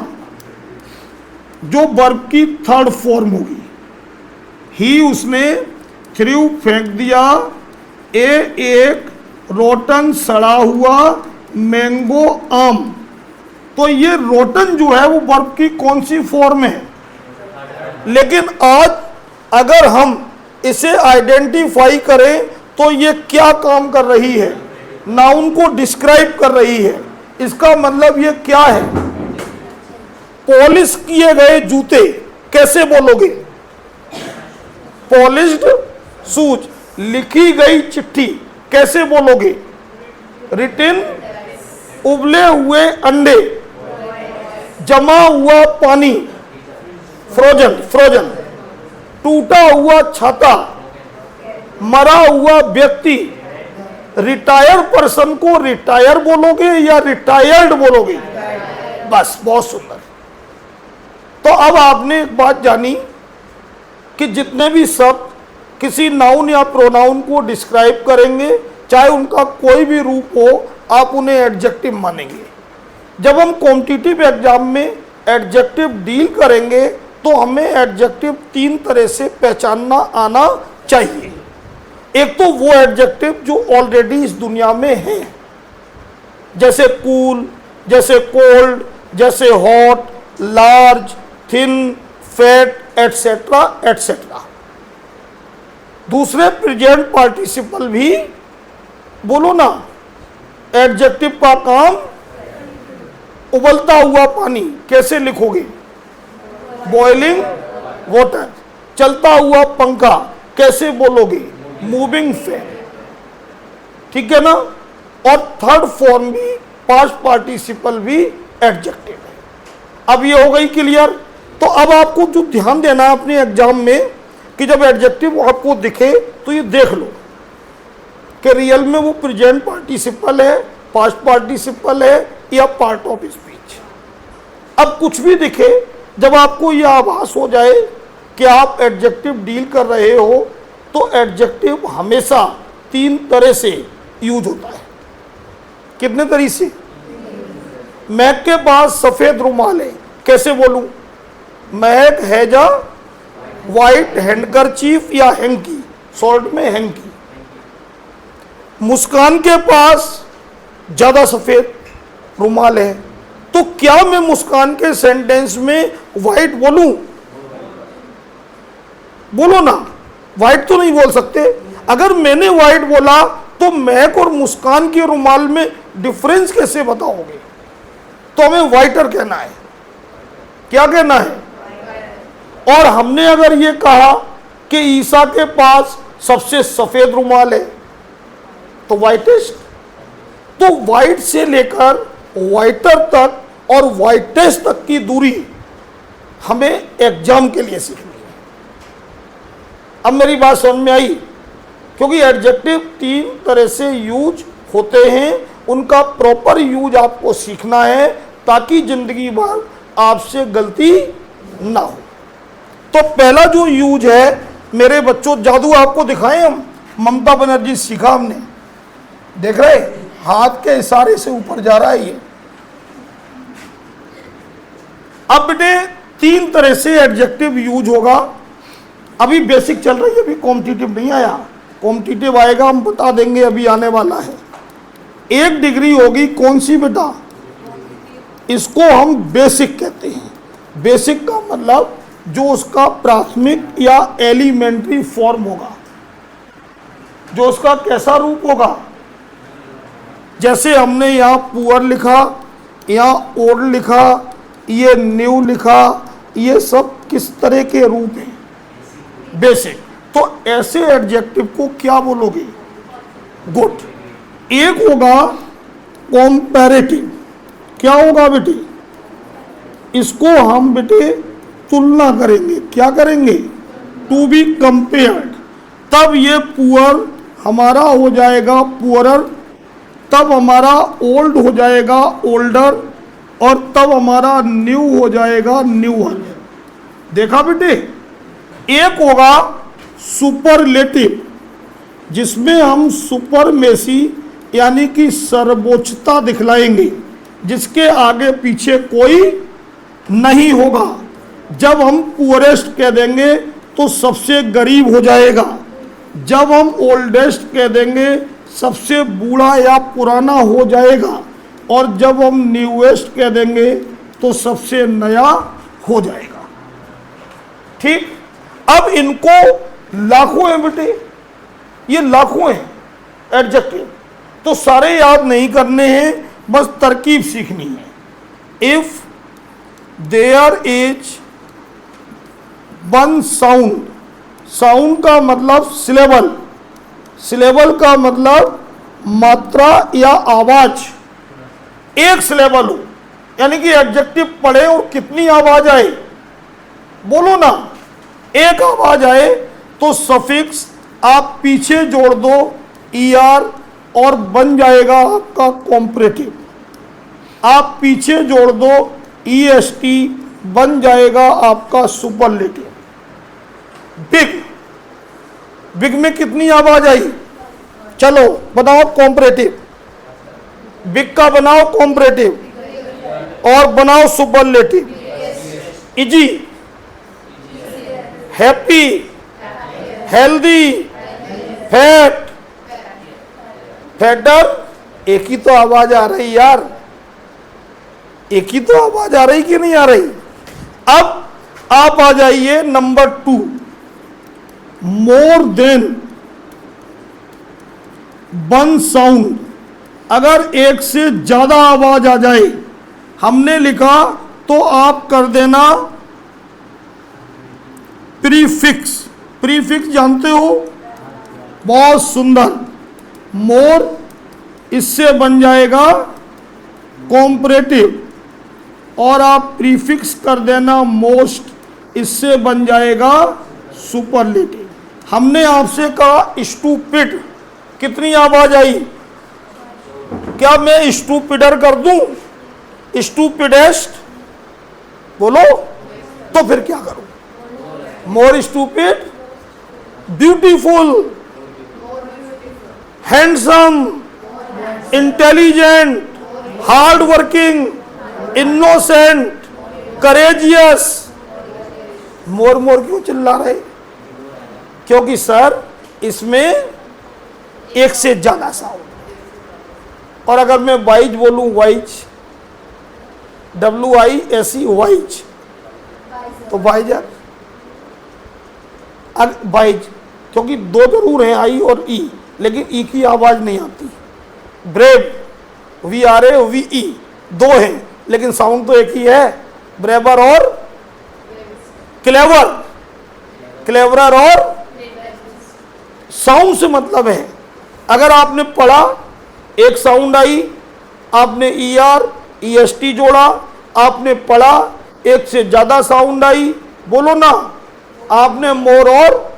जो वर्ब की थर्ड फॉर्म होगी। ही उसने थ्रू फेंक दिया, एक रोटन सड़ा हुआ मैंगो आम। तो ये रोटन जो है वो वर्ब की कौन सी फॉर्म है? लेकिन आज अगर हम इसे आइडेंटिफाई करें तो ये क्या काम कर रही है? नाउन को डिस्क्राइब कर रही है। इसका मतलब ये क्या है? पॉलिश किए गए जूते कैसे बोलोगे? Polished shoes. लिखी गई चिट्ठी कैसे बोलोगे? रिटन। उबले हुए अंडे, जमा हुआ पानी, फ्रोजन। टूटा हुआ छाता, मरा हुआ व्यक्ति। रिटायर पर्सन को रिटायर बोलोगे या रिटायर्ड बोलोगे? बस, बहुत सुंदर। तो अब आपने एक बात जानी कि जितने भी शब्द किसी नाउन या प्रोनाउन को डिस्क्राइब करेंगे, चाहे उनका कोई भी रूप हो, आप उन्हें एडजेक्टिव मानेंगे। जब हम कॉम्पिटिटिव एग्जाम में एडजेक्टिव डील करेंगे तो हमें एडजेक्टिव 3 तरह से पहचानना आना चाहिए। एक तो वो एडजेक्टिव जो ऑलरेडी इस दुनिया में है, जैसे कूल, जैसे कोल्ड, जैसे hot, large, thin, fat, etcetera etcetera. दूसरे प्रेजेंट पार्टिसिपल भी बोलो ना। एडजेक्टिव का काम उबलता हुआ पानी कैसे लिखोगे? Boiling water. चलता हुआ पंखा कैसे बोलोगे? Moving fan. ठीक है ना? और थर्ड फॉर्म भी पास्ट पार्टिसिपल भी एडजेक्टिव है। अब ये हो गई क्लियर। तो अब आपको जो ध्यान देना है अपने एग्जाम में कि जब एडजेक्टिव आपको दिखे तो ये देख लो कि रियल में वो प्रेजेंट पार्टिसिपल है, पास्ट पार्टिसिपल है या पार्ट ऑफ स्पीच। अब कुछ भी दिखे, जब आपको यह आभास हो जाए कि आप एडजेक्टिव डील कर रहे हो, तो एडजेक्टिव हमेशा 3 तरह से यूज होता है। कितने तरीके से? मैक के पास सफेद रुमाल है, कैसे बोलूं? Mac has a white handkerchief या हैंकी, शॉर्ट में हैंकी। मुस्कान के पास ज्यादा सफेद रुमाल है, तो क्या मैं मुस्कान के सेंटेंस में व्हाइट बोलूं? बोलो ना। व्हाइट तो नहीं बोल सकते। अगर मैंने व्हाइट बोला तो मैक और मुस्कान के रुमाल में डिफरेंस कैसे बताओगे? तो हमें व्हाइटर कहना है। क्या कहना है? और हमने अगर ये कहा कि ईसा के पास सबसे सफेद रुमाल है तो व्हाइटेस्ट। तो व्हाइट से लेकर व्हाइटर तक और व्हाइटेस्ट तक की दूरी हमें एग्जाम के लिए सीखनी है। अब मेरी बात समझ में आई? क्योंकि एडजेक्टिव 3 तरह से यूज होते हैं, उनका प्रॉपर यूज आपको सीखना है ताकि जिंदगी भर आपसे गलती ना हो। तो पहला जो यूज है मेरे बच्चों, जादू आपको दिखाएं हम, ममता बनर्जी सीखा हमने। देख रहे, हाथ के इशारे से ऊपर जा रहा है ये। अब बेटे 3 तरह से एडजेक्टिव यूज होगा। अभी बेसिक चल रही है, अभी कॉम्पिटिटिव नहीं आया। कॉम्पिटिटिव आएगा, हम बता देंगे, अभी आने वाला है। 1 डिग्री होगी, कौन सी बेटा? इसको हम बेसिक कहते हैं। बेसिक का मतलब जो उसका प्राथमिक या एलिमेंट्री फॉर्म होगा, जो उसका कैसा रूप होगा। जैसे हमने यहाँ पुअर लिखा, यहाँ ओल्ड लिखा, ये न्यू लिखा, ये सब किस तरह के रूप हैं? बेसिक। तो ऐसे एडजेक्टिव को क्या बोलोगे? गुड। एक होगा कॉम्पैरेटिव। क्या होगा बेटे? इसको हम बेटे तुलना करेंगे। क्या करेंगे? To be compared. तब ये पुअर हमारा हो जाएगा पुअरर, तब हमारा ओल्ड हो जाएगा ओल्डर, और तब हमारा न्यू हो जाएगा न्यूअर। देखा बेटे? एक होगा सुपरलेटिव, जिसमें हम सुपरमेसी यानी कि सर्वोच्चता दिखलाएंगे, जिसके आगे पीछे कोई नहीं होगा। जब हम पुअरेस्ट कह देंगे तो सबसे गरीब हो जाएगा। जब हम ओल्डेस्ट कह देंगे सबसे बूढ़ा या पुराना हो जाएगा। और जब हम न्यूएस्ट कह देंगे तो सबसे नया हो जाएगा। ठीक? अब इनको लाखों हैं बेटे, ये लाखों हैं एडजेक्टिव, तो सारे याद नहीं करने हैं, बस तरकीब सीखनी है। If there is one sound, sound का मतलब सिलेबल, सिलेबल का मतलब मात्रा या आवाज, एक सिलेबल हो, यानी कि एडजेक्टिव पढ़े और कितनी आवाज आए, बोलो ना, एक आवाज आए तो सफिक्स आप पीछे जोड़ दो ER और बन जाएगा आपका कॉम्परेटिव। आप पीछे जोड़ दो EST, बन जाएगा आपका सुपरलेटिव। बिग, बिग में कितनी आवाज आई? चलो बनाओ कॉम्परेटिव, बिग का बनाओ कॉम्परेटिव और बनाओ superlative. Easy, happy, healthy, fat, fatter, एक ही तो आवाज आ रही यार, एक ही तो आवाज आ रही कि नहीं आ रही? अब आप आ जाइए number 2, more than one sound. अगर एक से ज्यादा आवाज आ जाए, हमने लिखा तो आप कर देना प्रीफिक्स। प्रीफिक्स जानते हो? बहुत सुंदर। मोर, इससे बन जाएगा कॉम्परेटिव, और आप प्रीफिक्स कर देना मोस्ट, इससे बन जाएगा सुपरलेटिव। हमने आपसे कहा स्टूपिड, कितनी आवाज आई? क्या मैं स्टूपिडर कर दूं? स्टूपिडेस्ट बोलो, तो फिर क्या करूं? More stupid, beautiful, handsome, intelligent, hard working, innocent, courageous. More more क्यों चिल्ला रहे? क्योंकि सर इसमें एक से ज्यादा साउंड। और अगर मैं वाइज बोलूं, वाइज, WISE, वाइज, तो वाइजर, वाइज, क्योंकि दो जरूर है आई और ई, लेकिन ई की आवाज नहीं आती। ब्रेव, VRAVE, दो हैं लेकिन साउंड तो एक ही है, ब्रेवर और क्लेवर, क्लेवरर और साउंड से मतलब है। अगर आपने पढ़ा, एक साउंड आई, आपने ER EST जोड़ा, आपने पढ़ा, एक से ज्यादा साउंड आई, बोलो ना, आपने मोर, और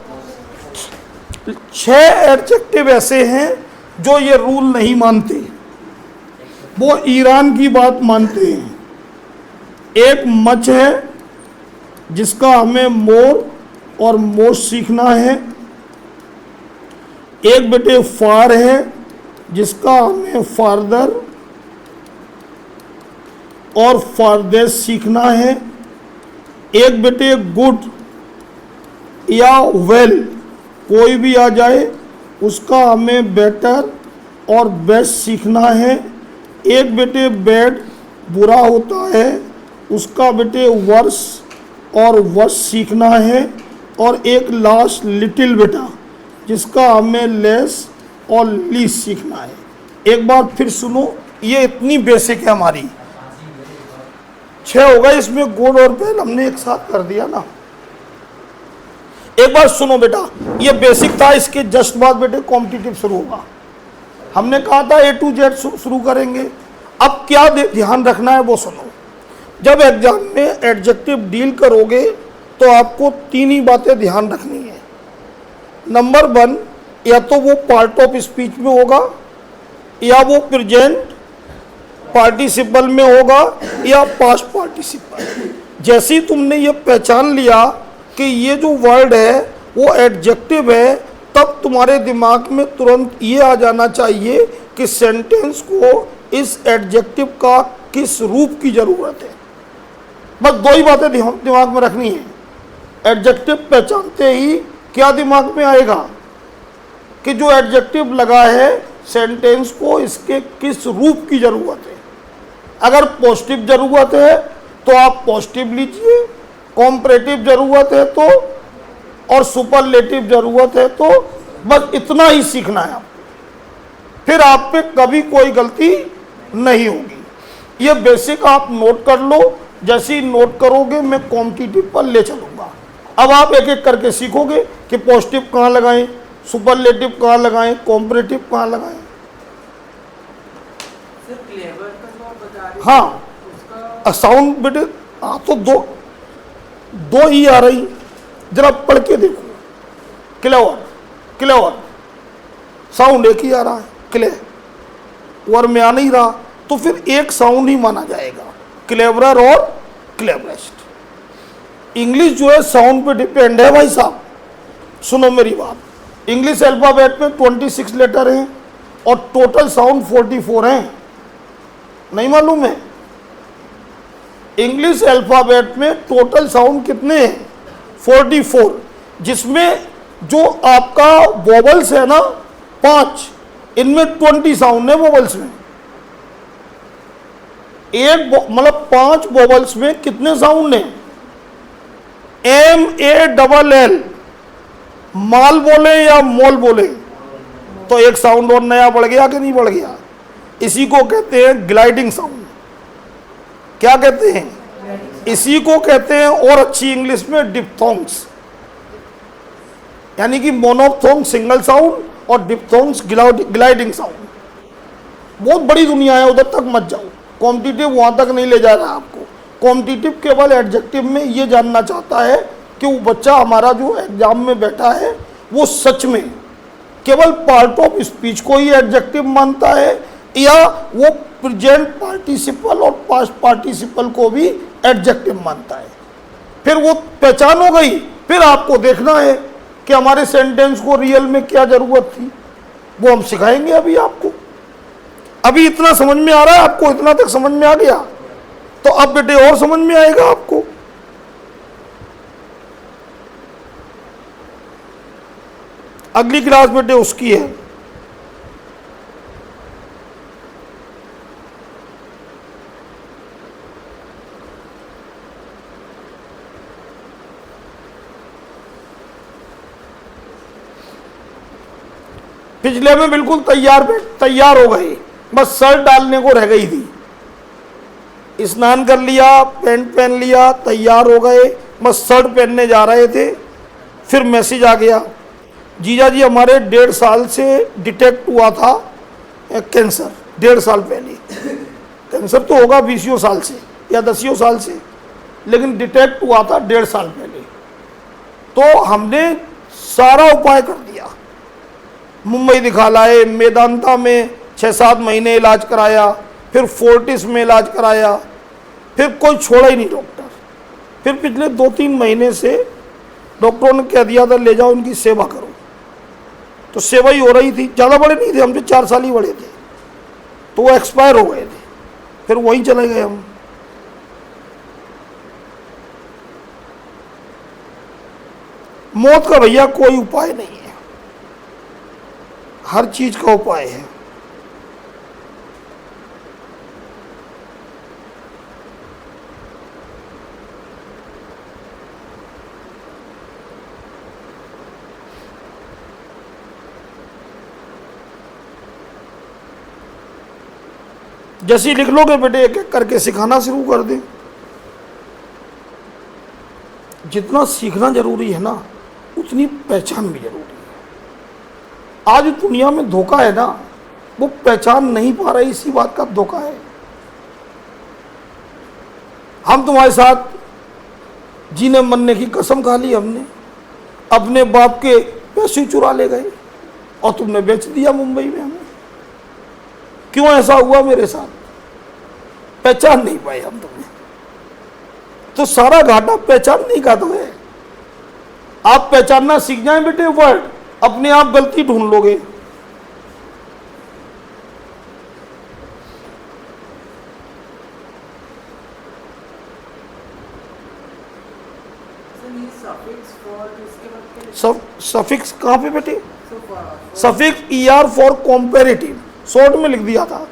6 एडजेक्टिव ऐसे हैं जो ये रूल नहीं मानते, वो ईरान की बात मानते हैं। एक मच है जिसका हमें मोर और मोस्ट सीखना है। एक बेटे फार है जिसका हमें फार्दर और फारदेस्ट सीखना है। एक बेटे गुड या वेल, कोई भी आ जाए उसका हमें बेटर और बेस्ट सीखना है। एक बेटे बैड, बुरा होता है, उसका बेटे वर्स और वर्स सीखना है। और एक लास्ट लिटिल बेटा, जिसका हमें लेस और लीस्ट सीखना है। एक बार फिर सुनो, ये इतनी बेसिक है हमारी। 6 होगा, इसमें गुड और बैड हमने एक साथ कर दिया ना। एक बार सुनो बेटा, ये बेसिक था, इसके जस्ट बाद बेटे कॉम्पिटिटिव शुरू होगा। हमने कहा था A to Z शुरू करेंगे। अब क्या ध्यान रखना है वो सुनो। जब एग्जाम में एडजेक्टिव डील करोगे तो आपको तीन ही बातें ध्यान रखनी है। नंबर 1, या तो वो पार्ट ऑफ स्पीच में होगा, या वो प्रेजेंट पार्टिसिपल में होगा, या पास्ट पार्टिसिपल। जैसे ही तुमने ये पहचान लिया कि ये जो वर्ड है वो एडजेक्टिव है, तब तुम्हारे दिमाग में तुरंत ये आ जाना चाहिए कि सेंटेंस को इस एडजेक्टिव का किस रूप की जरूरत है। बस दो ही बातें दिमाग में रखनी है। एडजेक्टिव पहचानते ही क्या दिमाग में आएगा कि जो एडजेक्टिव लगा है सेंटेंस को इसके किस रूप की जरूरत है। अगर पॉजिटिव जरूरत है तो आप पॉजिटिव लीजिए, कॉम्परेटिव जरूरत है तो, और सुपरलेटिव जरूरत है तो, बस इतना ही सीखना है आपको। फिर आप पे कभी कोई गलती नहीं होगी। ये बेसिक आप नोट कर लो। जैसे ही नोट करोगे मैं कॉम्पिटिटिव पर ले चलूंगा। अब आप एक एक करके सीखोगे कि पॉजिटिव कहाँ लगाएं, सुपरलेटिव कहाँ लगाएं, कॉम्परेटिव कहाँ लगाएं। सर क्लेवर का जो आप बता रहे हाँ, उसका साउंड बेटे हाँ तो दो ही आ रही, जरा पढ़ के देखो। क्लेवर, क्लेवर साउंड एक ही आ रहा है, क्ले वर में आ नहीं रहा, तो फिर एक साउंड ही माना जाएगा, क्लेवरर और क्लेवरेस्ट। इंग्लिश जो है साउंड पे डिपेंड है भाई साहब। सुनो मेरी बात, इंग्लिश अल्फाबेट में 26 लेटर हैं और टोटल साउंड 44 हैं। नहीं मालूम है? इंग्लिश अल्फाबेट में टोटल साउंड कितने हैं? 44, जिसमें जो आपका वोवल्स है ना 5, इनमें 20 साउंड है वोवल्स में। एक मतलब 5 वोवल्स में कितने साउंड हैं? MALL, माल बोले या मोल बोले, तो एक साउंड और नया बढ़ गया कि नहीं बढ़ गया? इसी को कहते हैं ग्लाइडिंग साउंड। क्या कहते हैं? इसी को कहते हैं और अच्छी इंग्लिश में डिप्थोंग्स, यानी कि मोनोप्थोंग सिंगल साउंड और डिप्थोंग्स ग्लाइडिंग साउंड। बहुत बड़ी दुनिया है, उधर तक मत जाओ। कॉम्पिटिटिव वहां तक नहीं ले जा रहा आपको। कॉम्पिटिटिव केवल एडजेक्टिव में ये जानना चाहता है कि वो बच्चा हमारा जो एग्जाम में बैठा है वो सच में केवल पार्ट ऑफ स्पीच को ही एडजेक्टिव मानता है, या वो प्रेजेंट पार्टिसिपल और पास्ट पार्टिसिपल को भी एडजेक्टिव मानता है। फिर वो पहचान हो गई, फिर आपको देखना है कि हमारे सेंटेंस को रियल में क्या जरूरत थी, वो हम सिखाएंगे अभी आपको। अभी इतना समझ में आ रहा है आपको? इतना तक समझ में आ गया तो अब बेटे और समझ में आएगा आपको। अगली क्लास बेटे उसकी है। पिछले में बिल्कुल तैयार हो गए, बस शर्ट डालने को रह गई थी। स्नान कर लिया, पैंट पहन लिया, तैयार हो गए, बस शर्ट पहनने जा रहे थे, फिर मैसेज आ गया, जीजा जी हमारे 1.5 साल से डिटेक्ट हुआ था कैंसर। 1.5 साल पहले कैंसर तो होगा 20 साल से या 10 साल से, लेकिन डिटेक्ट हुआ था 1.5 साल पहले। तो हमने सारा उपाय कर दिया, मुंबई दिखा लाए, मेदांता में 6-7 महीने इलाज कराया, फिर फोर्टिस में इलाज कराया, फिर कोई छोड़ा ही नहीं डॉक्टर। फिर पिछले 2-3 महीने से डॉक्टरों ने कह दिया था ले जाओ इनकी सेवा करो, तो सेवा ही हो रही थी। ज़्यादा बड़े नहीं थे, हम तो 4 साल ही बड़े थे, तो वो एक्सपायर हो गए थे, फिर वहीं चले गए हम। मौत का भैया कोई उपाय नहीं है, हर चीज का उपाय है। जैसे ही लिख लोगे बेटे एक एक करके सिखाना शुरू कर दे। जितना सीखना जरूरी है ना उतनी पहचान भी जरूरी है। आज दुनिया में धोखा है ना, वो पहचान नहीं पा रहे, इसी बात का धोखा है। हम तुम्हारे साथ जीने मरने की कसम खा ली हमने, अपने बाप के पैसे चुरा ले गए और तुमने बेच दिया मुंबई में हमें। क्यों ऐसा हुआ मेरे साथ? पहचान नहीं पाए हम तुम्हें। तो सारा घाटा पहचानने का तो है। आप पहचानना सीख जाएं बेटे वर्ड, अपने आप गलती ढूंढ लोगे। सर ये सफिक्स फॉर इसके बाद क्या लिखा सब सफिक्स कहाँ पे बेटे? है? So suffix ER for comparative, short में लिख दिया था।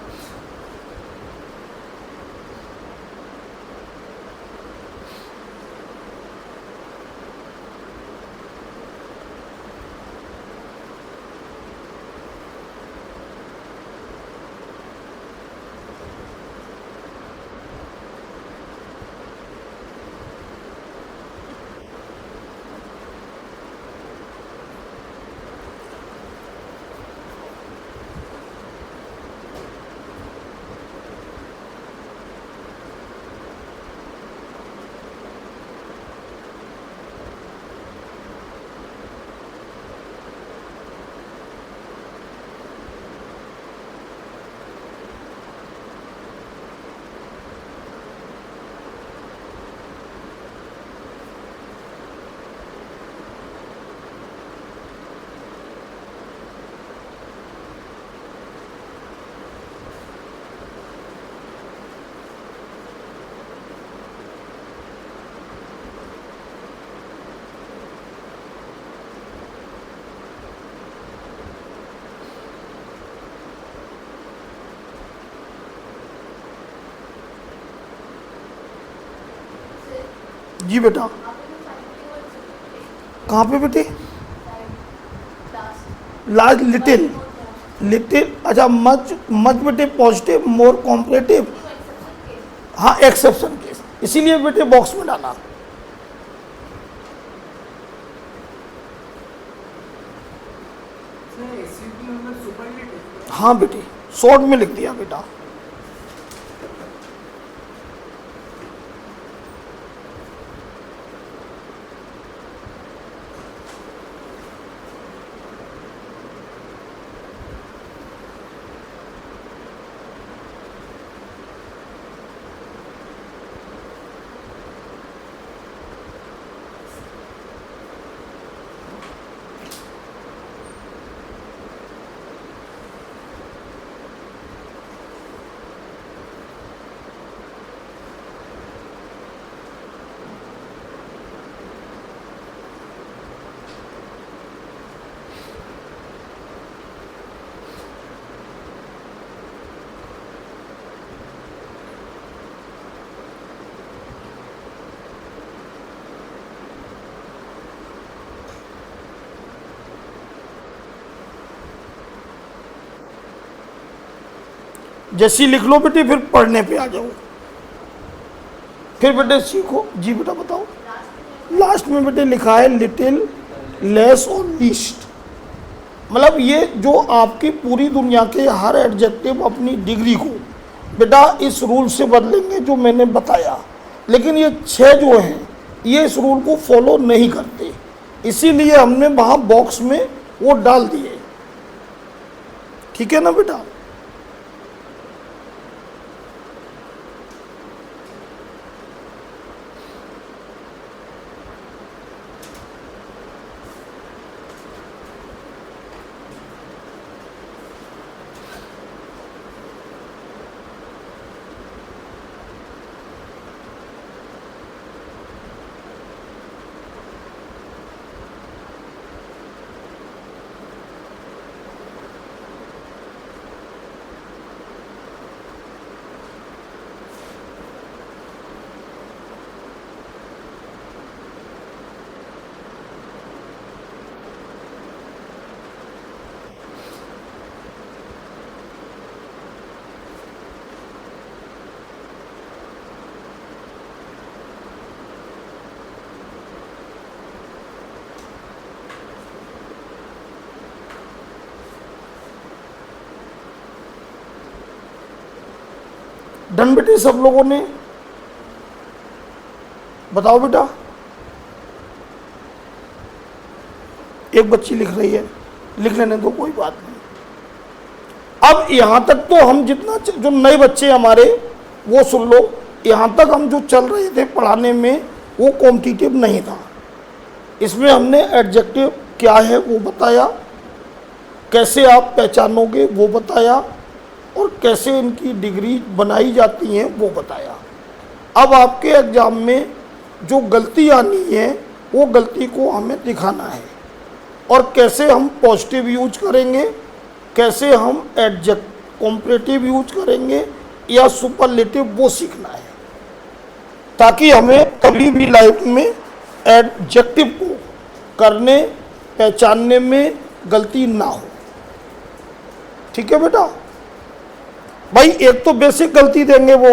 जी बेटा, कहाँ पे बेटे? लार्ज लिटिल, लिटिल, अच्छा मच, मच बेटे पॉजिटिव, मोर कॉम्परेटिव, हाँ एक्सेप्शन केस, इसीलिए बेटे बॉक्स में डाला। सर एसयूपी मतलब सुपरलेटिव। हाँ बेटे, शॉर्ट में लिख दिया बेटा। जैसी लिख लो बेटे, फिर पढ़ने पे आ जाओ, फिर बेटे सीखो। जी बेटा बताओ। लास्ट में बेटे लिखा है लिटिल, लेस और लीस्ट। मतलब ये जो आपकी पूरी दुनिया के हर एडजेक्टिव अपनी डिग्री को बेटा इस रूल से बदलेंगे जो मैंने बताया, लेकिन ये 6 जो हैं ये इस रूल को फॉलो नहीं करते, इसीलिए हमने वहाँ बॉक्स में वो डाल दिए। ठीक है ना बेटा? डन बेटे सब लोगों ने? बताओ बेटा। एक बच्ची लिख रही है, लिख लेने दो, कोई बात नहीं। अब यहां तक तो हम जितना जो नए बच्चे हमारे वो सुन लो, यहां तक हम जो चल रहे थे पढ़ाने में वो कॉम्पिटिटिव नहीं था। इसमें हमने एडजेक्टिव क्या है वो बताया, कैसे आप पहचानोगे वो बताया, और कैसे इनकी डिग्री बनाई जाती हैं वो बताया। अब आपके एग्जाम में जो गलती आनी है वो गलती को हमें दिखाना है, और कैसे हम पॉजिटिव यूज करेंगे, कैसे हम एडजेक्ट कॉम्परेटिव यूज करेंगे या सुपरलेटिव, वो सीखना है, ताकि हमें कभी भी लाइफ में एडजेक्टिव को करने पहचानने में गलती ना हो। ठीक है बेटा? भाई एक तो बेसिक गलती देंगे वो।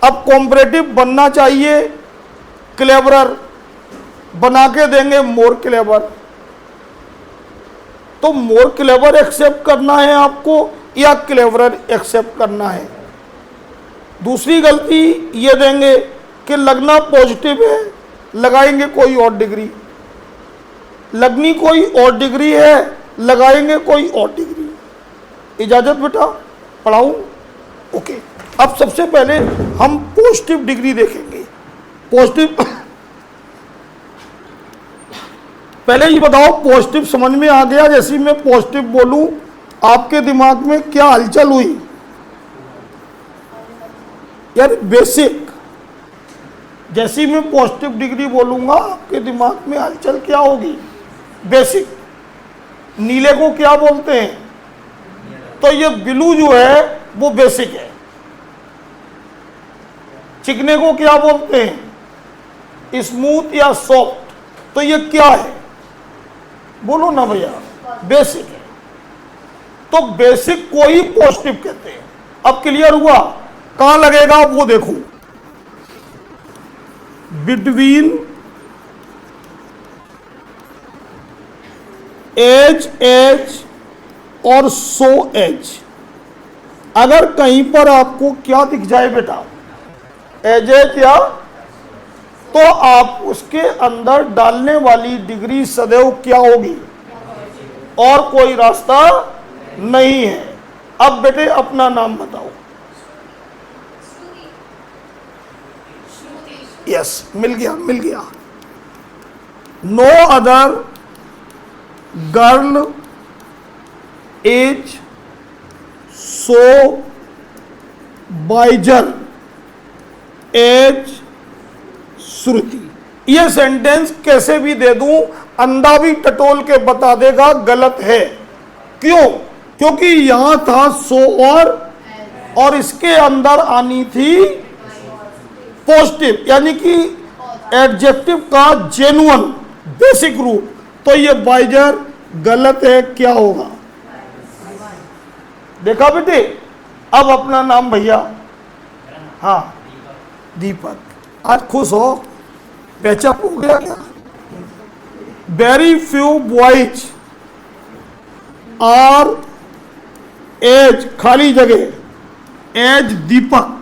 अब कॉम्परेटिव बनना चाहिए क्लेवरर, बना के देंगे मोर क्लेवर। तो मोर क्लेवर एक्सेप्ट करना है आपको या क्लेवरर एक्सेप्ट करना है? दूसरी गलती ये देंगे कि लगना पॉजिटिव है, लगाएंगे कोई और डिग्री, लगनी कोई और डिग्री है, लगाएंगे कोई और डिग्री। इजाजत बेटा? पढ़ाऊं? ओके। अब सबसे पहले हम पॉजिटिव डिग्री देखेंगे। पॉजिटिव पहले ये बताओ, पॉजिटिव समझ में आ गया? जैसे ही मैं पॉजिटिव बोलूं आपके दिमाग में क्या हलचल हुई? यार बेसिक, जैसे ही मैं पॉजिटिव डिग्री बोलूंगा आपके दिमाग में हलचल क्या होगी? बेसिक। नीले को क्या बोलते हैं? तो ये ब्लू जो है वो बेसिक है। चिकने को क्या बोलते हैं? स्मूथ या सॉफ्ट। तो ये क्या है? बोलो ना भैया, बेसिक है। तो बेसिक को ही पॉजिटिव कहते हैं। अब क्लियर हुआ? कहां लगेगा वो देखो, बिटवीन एज और सो एज। अगर कहीं पर आपको क्या दिख जाए बेटा, एज या, तो आप उसके अंदर डालने वाली डिग्री सदैव क्या होगी? और कोई रास्ता नहीं है। अब बेटे अपना नाम बताओ। यस, मिल गया मिल गया। नो अदर गर्ल एज सो बाइजर एज श्रुति। यह सेंटेंस कैसे भी दे दूं, अंधा भी टटोल के बता देगा गलत है। क्यों? क्योंकि यहां था सो और इसके अंदर आनी थी पॉजिटिव, यानी कि एडजेक्टिव का जेन्युइन बेसिक रूप। तो ये बाइजर गलत है। क्या होगा? देखा बेटे? अब अपना नाम भैया। हाँ दीपक। आज खुश हो? पैचअप हो गया क्या? Very few boys are as, खाली जगह, एज दीपक।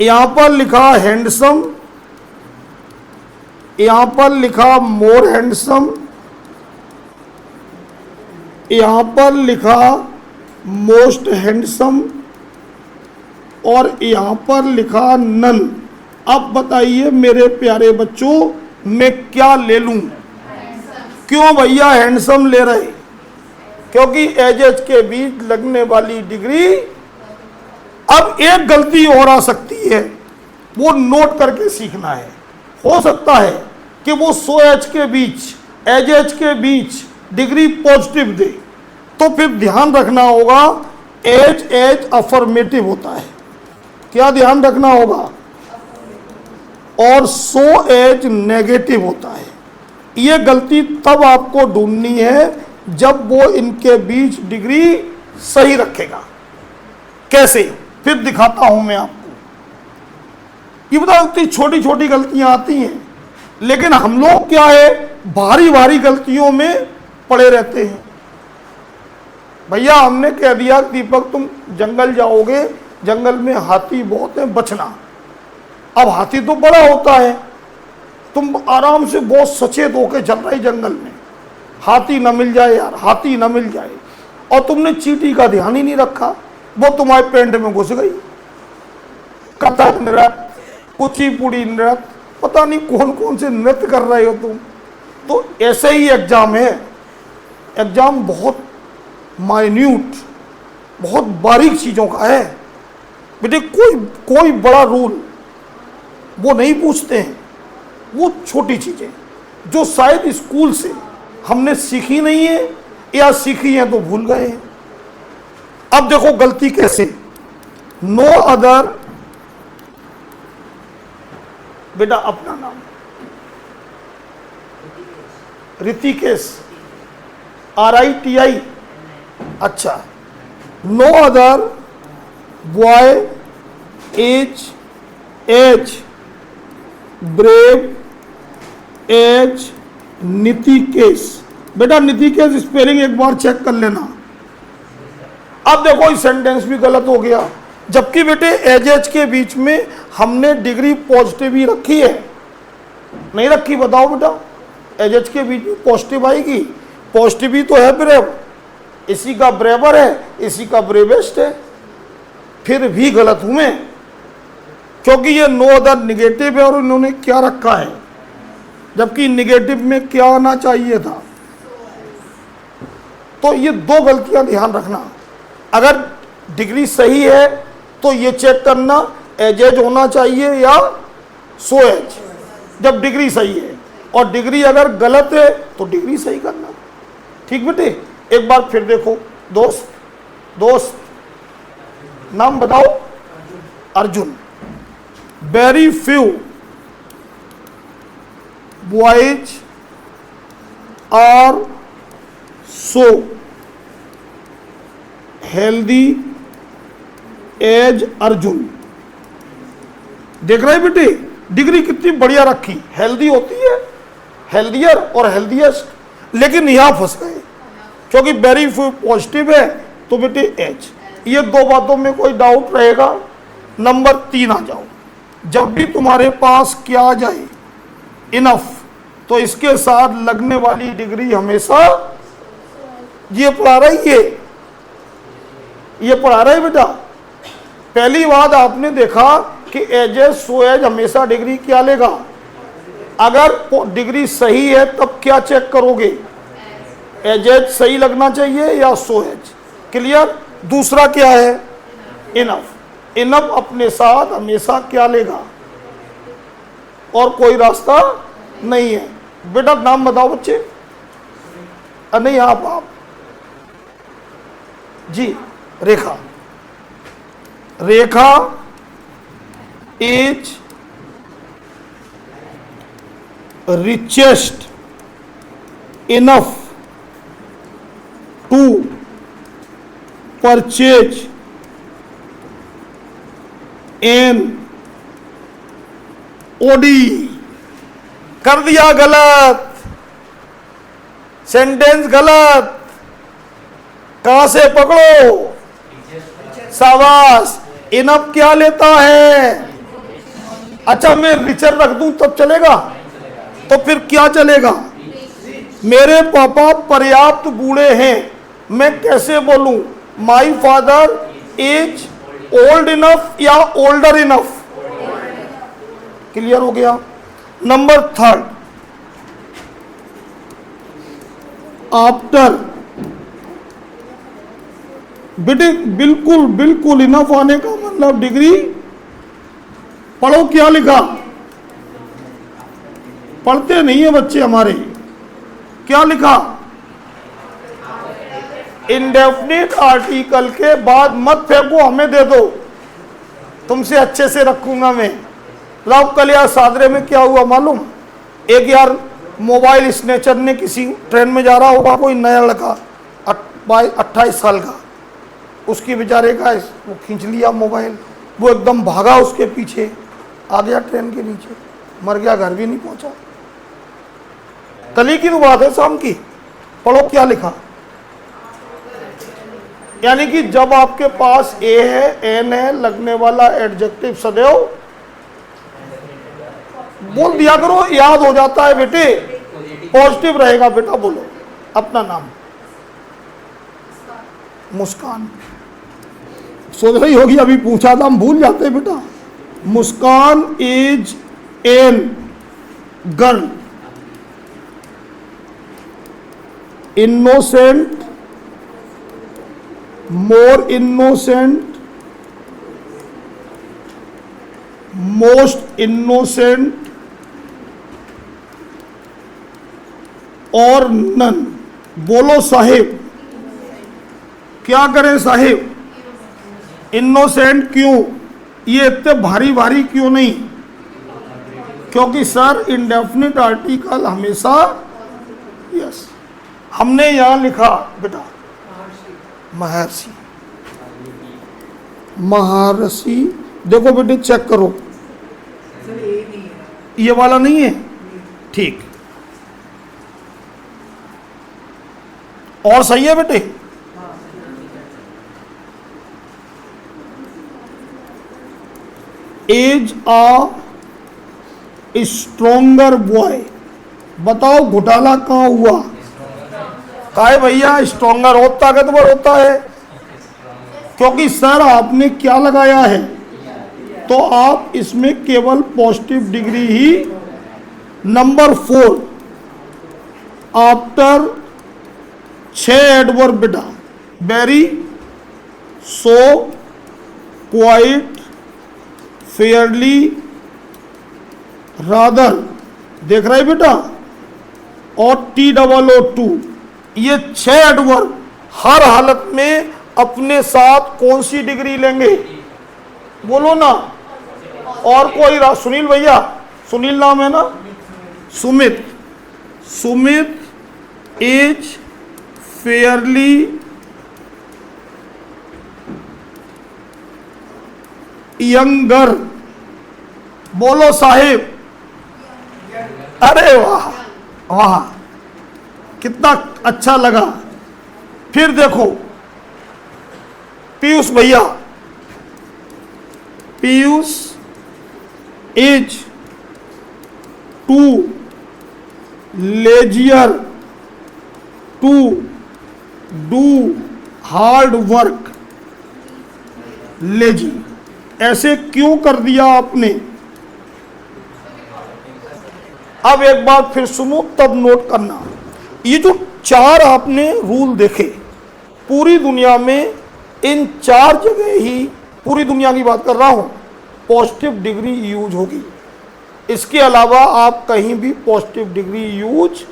यहां पर लिखा हैंडसम, यहां पर लिखा मोर हैंडसम, यहां पर लिखा मोस्ट हैंडसम, और यहां पर लिखा नन। अब बताइए मेरे प्यारे बच्चों, मैं क्या ले लूं? क्यों भैया हैंडसम ले रहे? क्योंकि एज के बीच लगने वाली डिग्री। अब एक गलती और आ सकती है, वो नोट करके सीखना है। हो सकता है कि वो सो एज के बीच, एज के बीच डिग्री पॉजिटिव दे, तो फिर ध्यान रखना होगा एज अफर्मेटिव होता है। क्या ध्यान रखना होगा? और सो एज नेगेटिव होता है। ये गलती तब आपको ढूंढनी है जब वो इनके बीच डिग्री सही रखेगा। कैसे? फिर दिखाता हूं मैं आपको। ये बताओ, इतनी छोटी छोटी गलतियां आती हैं, लेकिन हम लोग क्या है, भारी भारी गलतियों में पड़े रहते हैं। भैया हमने कह दिया दीपक तुम जंगल जाओगे, जंगल में हाथी बहुत है, बचना। अब हाथी तो बड़ा होता है, तुम आराम से बहुत सचेत होकर चल रहे जंगल में, हाथी ना मिल जाए यार, हाथी ना मिल जाए, और तुमने चींटी का ध्यान ही नहीं रखा, वो तुम्हारे पेंट में घुस गई। कथक नृत्य, कुचिपुड़ी नृत्य, पता नहीं कौन कौन से नृत्य कर रहे हो तुम। तो ऐसे ही एग्जाम है, एग्जाम बहुत माइन्यूट, बहुत बारीक चीजों का है बेटे। कोई बड़ा रूल वो नहीं पूछते हैं, वो छोटी चीजें जो शायद स्कूल से हमने सीखी नहीं है या सीखी है तो भूल गए हैं। अब देखो गलती कैसे, नो अदर, बेटा अपना नाम ऋतिकेश, RITI, अच्छा, no other boy as brave as Nitikesh. बेटा नीतिकेश स्पेलिंग एक बार चेक कर लेना। अब देखो इस सेंटेंस भी गलत हो गया, जबकि बेटे एज के बीच में हमने डिग्री पॉजिटिव ही रखी है, नहीं रखी? बताओ बेटा, एज के बीच में पॉजिटिव आएगी, पॉजिटिव ही तो है ब्रेव, इसी का ब्रेवर है, इसी का ब्रेवेस्ट है। फिर भी गलत हूं मैं, क्योंकि ये नो अदर निगेटिव है और इन्होंने क्या रखा है, जबकि निगेटिव में क्या आना चाहिए था। तो ये दो गलतियां ध्यान रखना। अगर डिग्री सही है तो ये चेक करना एज होना चाहिए या सो एज, जब डिग्री सही है, और डिग्री अगर गलत है तो डिग्री सही करना। ठीक बेटे, एक बार फिर देखो, दोस्त नाम बताओ। Arjun. Very few boys are so healthy as Arjun. देख रहे बेटे, डिग्री कितनी बढ़िया रखी, हेल्दी होती है, हेल्दियर और हेल्दीएस्ट, लेकिन यहां फंस गए क्योंकि वेरी फ्यू पॉजिटिव है तो बेटे एज। ये दो बातों में कोई डाउट रहेगा? नंबर 3 आ जाओ। जब भी तुम्हारे पास क्या आ जाए इनफ, तो इसके साथ लगने वाली डिग्री हमेशा, ये पढ़ा रही है, ये पढ़ा रहे बेटा। पहली बात आपने देखा कि एज सो एज हमेशा डिग्री क्या लेगा? अगर डिग्री सही है तब क्या चेक करोगे? एज सही लगना चाहिए या सो एज? क्लियर? दूसरा क्या है? इनफ। इनफ अपने साथ हमेशा क्या लेगा, और कोई रास्ता नहीं है। बेटा नाम बताओ बच्चे। नहीं आप जी। रेखा। रेखा is richest enough to purchase an Audi। कर दिया गलत, सेंटेंस गलत। कहां से पकड़ो? शाबाश। इनफ क्या लेता है? अच्छा मैं रिचर रख दूं तब चलेगा? तो फिर क्या चलेगा? मेरे पापा पर्याप्त बूढ़े हैं, मैं कैसे बोलूं? My father is old enough या ओल्डर इनफ? क्लियर हो गया? Number 3, after. बेटे बिल्कुल बिल्कुल इनफ आने का मतलब डिग्री, पढ़ो क्या लिखा। पढ़ते नहीं है बच्चे हमारे। क्या लिखा? इंडेफिनिट आर्टिकल के बाद मत फेंको, हमें दे दो, तुमसे अच्छे से रखूंगा मैं। लाओ, कल यार सादरे में क्या हुआ मालूम? एक यार मोबाइल स्नेचर ने, किसी ट्रेन में जा रहा होगा कोई नया लड़का 28 साल का, उसकी बेचारे का वो खींच लिया मोबाइल, वो एकदम भागा उसके पीछे, आ गया ट्रेन के नीचे, मर गया, घर भी नहीं पहुंचा। कल की तो बात है, शाम की। पढ़ो क्या लिखा। यानी कि जब आपके पास ए है, एन है, लगने वाला एडजेक्टिव सदैव बोल दिया करो, याद हो जाता है बेटे, पॉजिटिव रहेगा। बेटा बोलो अपना नाम। मुस्कान। सोच रही होगी अभी पूछा था, हम भूल जाते हैं बेटा। Muskan is an girl, innocent, more innocent, most innocent और नन। बोलो साहिब। क्या करें साहिब? इनोसेंट क्यों? ये इतने भारी भारी क्यों नहीं? क्योंकि सर इंडेफिनिट आर्टिकल हमेशा यस। हमने यहां लिखा बेटा महर्षि, महर्षि। देखो बेटे चेक करो, सर ये नहीं है। ये वाला नहीं है, ठीक। और सही है बेटे। Is a stronger boy. बताओ घोटाला कहाँ हुआ? काहे भैया स्ट्रोंगर और ताकतवर होता है? क्योंकि सर आपने क्या लगाया है, तो आप इसमें केवल पॉजिटिव डिग्री ही। नंबर 4 आफ्टर 6 एडवर्ब बेटा, वेरी, सो, क्वाइट, फेयरली, रादर। देख रहे बेटा, और TOO2, ये 6 एडवर्ब हर हालत में अपने साथ कौन सी डिग्री लेंगे? बोलो ना। और कोई सुनील भैया, सुनील नाम है ना? Sumit. Sumit is fairly younger. बोलो साहिब। अरे वाह वाह, कितना अच्छा लगा। फिर देखो पीयूष भैया, Piyush is too lazier to do hard work. Lazy ऐसे क्यों कर दिया आपने? अब एक बार फिर सुनो तब नोट करना। ये जो 4 आपने रूल देखे, पूरी दुनिया में इन 4 जगह ही, पूरी दुनिया की बात कर रहा हूं, पॉजिटिव डिग्री यूज होगी। इसके अलावा आप कहीं भी पॉजिटिव डिग्री यूज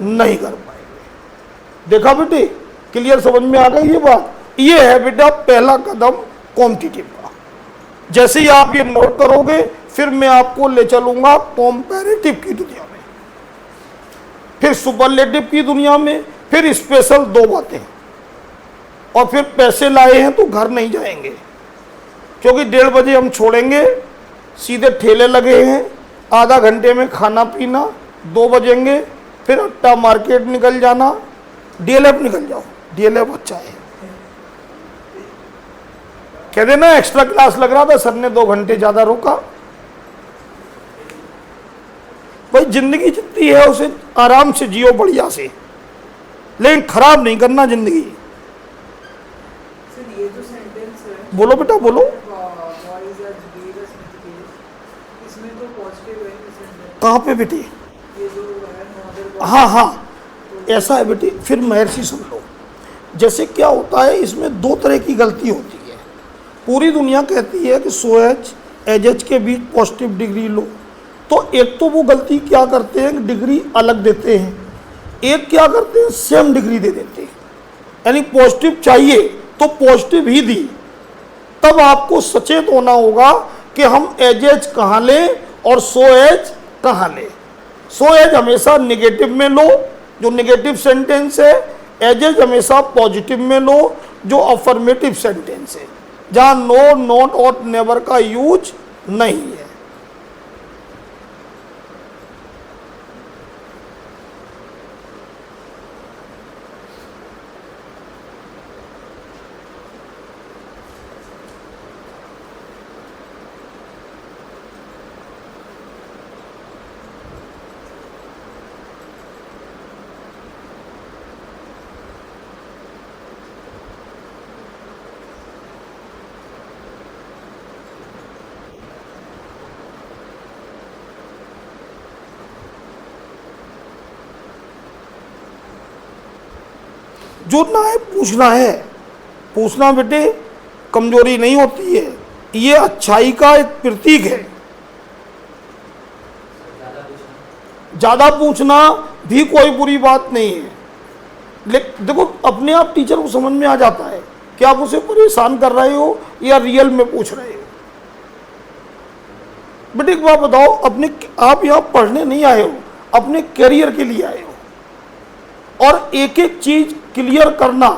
नहीं कर पाएंगे। देखा बेटे, क्लियर समझ में आ गई ये बात? ये है बेटा पहला कदम कॉम्पिटिटिव का। जैसे ही आप ये नोट करोगे, फिर मैं आपको ले चलूंगा कॉम्पैरेटिव की दुनिया में, फिर सुपरलेटिव की दुनिया में, फिर स्पेशल 2 बातें, और फिर पैसे लाए हैं तो घर नहीं जाएंगे, क्योंकि 1:30 बजे हम छोड़ेंगे, सीधे ठेले लगे हैं, आधा घंटे में खाना पीना, 2 बजेंगे, फिर अट्टा मार्केट निकल जाना, DLF निकल जाओ। DLF अच्छा है, कह देना एक्स्ट्रा क्लास लग रहा था, सर ने 2 घंटे ज्यादा रोका। भाई जिंदगी जितनी है उसे आराम से जियो, बढ़िया से, लेकिन खराब नहीं करना जिंदगी। सर ये जो सेंटेंस है, बोलो बेटा बोलो। बॉयज आर जीनियस, इसमें तो पॉजिटिव है सेंटेंस। कहाँ पे बेटी? ये जो है मदर। हाँ हाँ, ऐसा है बेटी। फिर महर्षि सुन लो। जैसे क्या होता है, इसमें 2 तरह की गलती होती है। पूरी दुनिया कहती है कि SOH AH के बीच पॉजिटिव डिग्री लो, तो एक तो वो गलती क्या करते हैं, डिग्री अलग देते हैं, एक क्या करते हैं, सेम डिग्री दे देते हैं। यानी पॉजिटिव चाहिए तो पॉजिटिव ही दी। तब आपको सचेत होना होगा कि हम AH कहाँ लें और SOH कहाँ लें। SOH हमेशा नेगेटिव में लो जो नेगेटिव सेंटेंस है, AH हमेशा पॉजिटिव में लो जो अफर्मेटिव सेंटेंस है, जहां नो, नॉट और नेवर का यूज नहीं है। जो ना है पूछना है। पूछना बेटे कमजोरी नहीं होती है, ये अच्छाई का एक प्रतीक है। ज्यादा पूछना भी कोई बुरी बात नहीं है, लेकिन देखो अपने आप टीचर को समझ में आ जाता है कि आप उसे परेशान कर रहे हो या रियल में पूछ रहे हो। बेटे एक बात बताओ, आप यहाँ पढ़ने नहीं आए हो, अपने करियर के लिए आए हो, और एक एक चीज क्लियर करना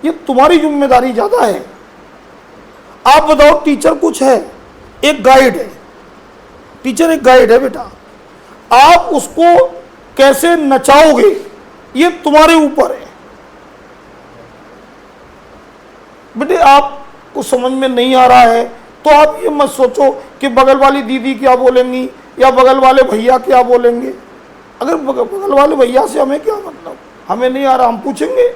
ये तुम्हारी जिम्मेदारी ज्यादा है। आप बताओ टीचर कुछ है, एक गाइड है, टीचर एक गाइड है बेटा, आप उसको कैसे नचाओगे ये तुम्हारे ऊपर है। बेटे आपको समझ में नहीं आ रहा है तो आप ये मत सोचो कि बगल वाली दीदी क्या बोलेंगी या बगल वाले भैया क्या बोलेंगे। अगर बगल वाले भैया से हमें क्या मतलब, हमें नहीं आ रहा हम पूछेंगे।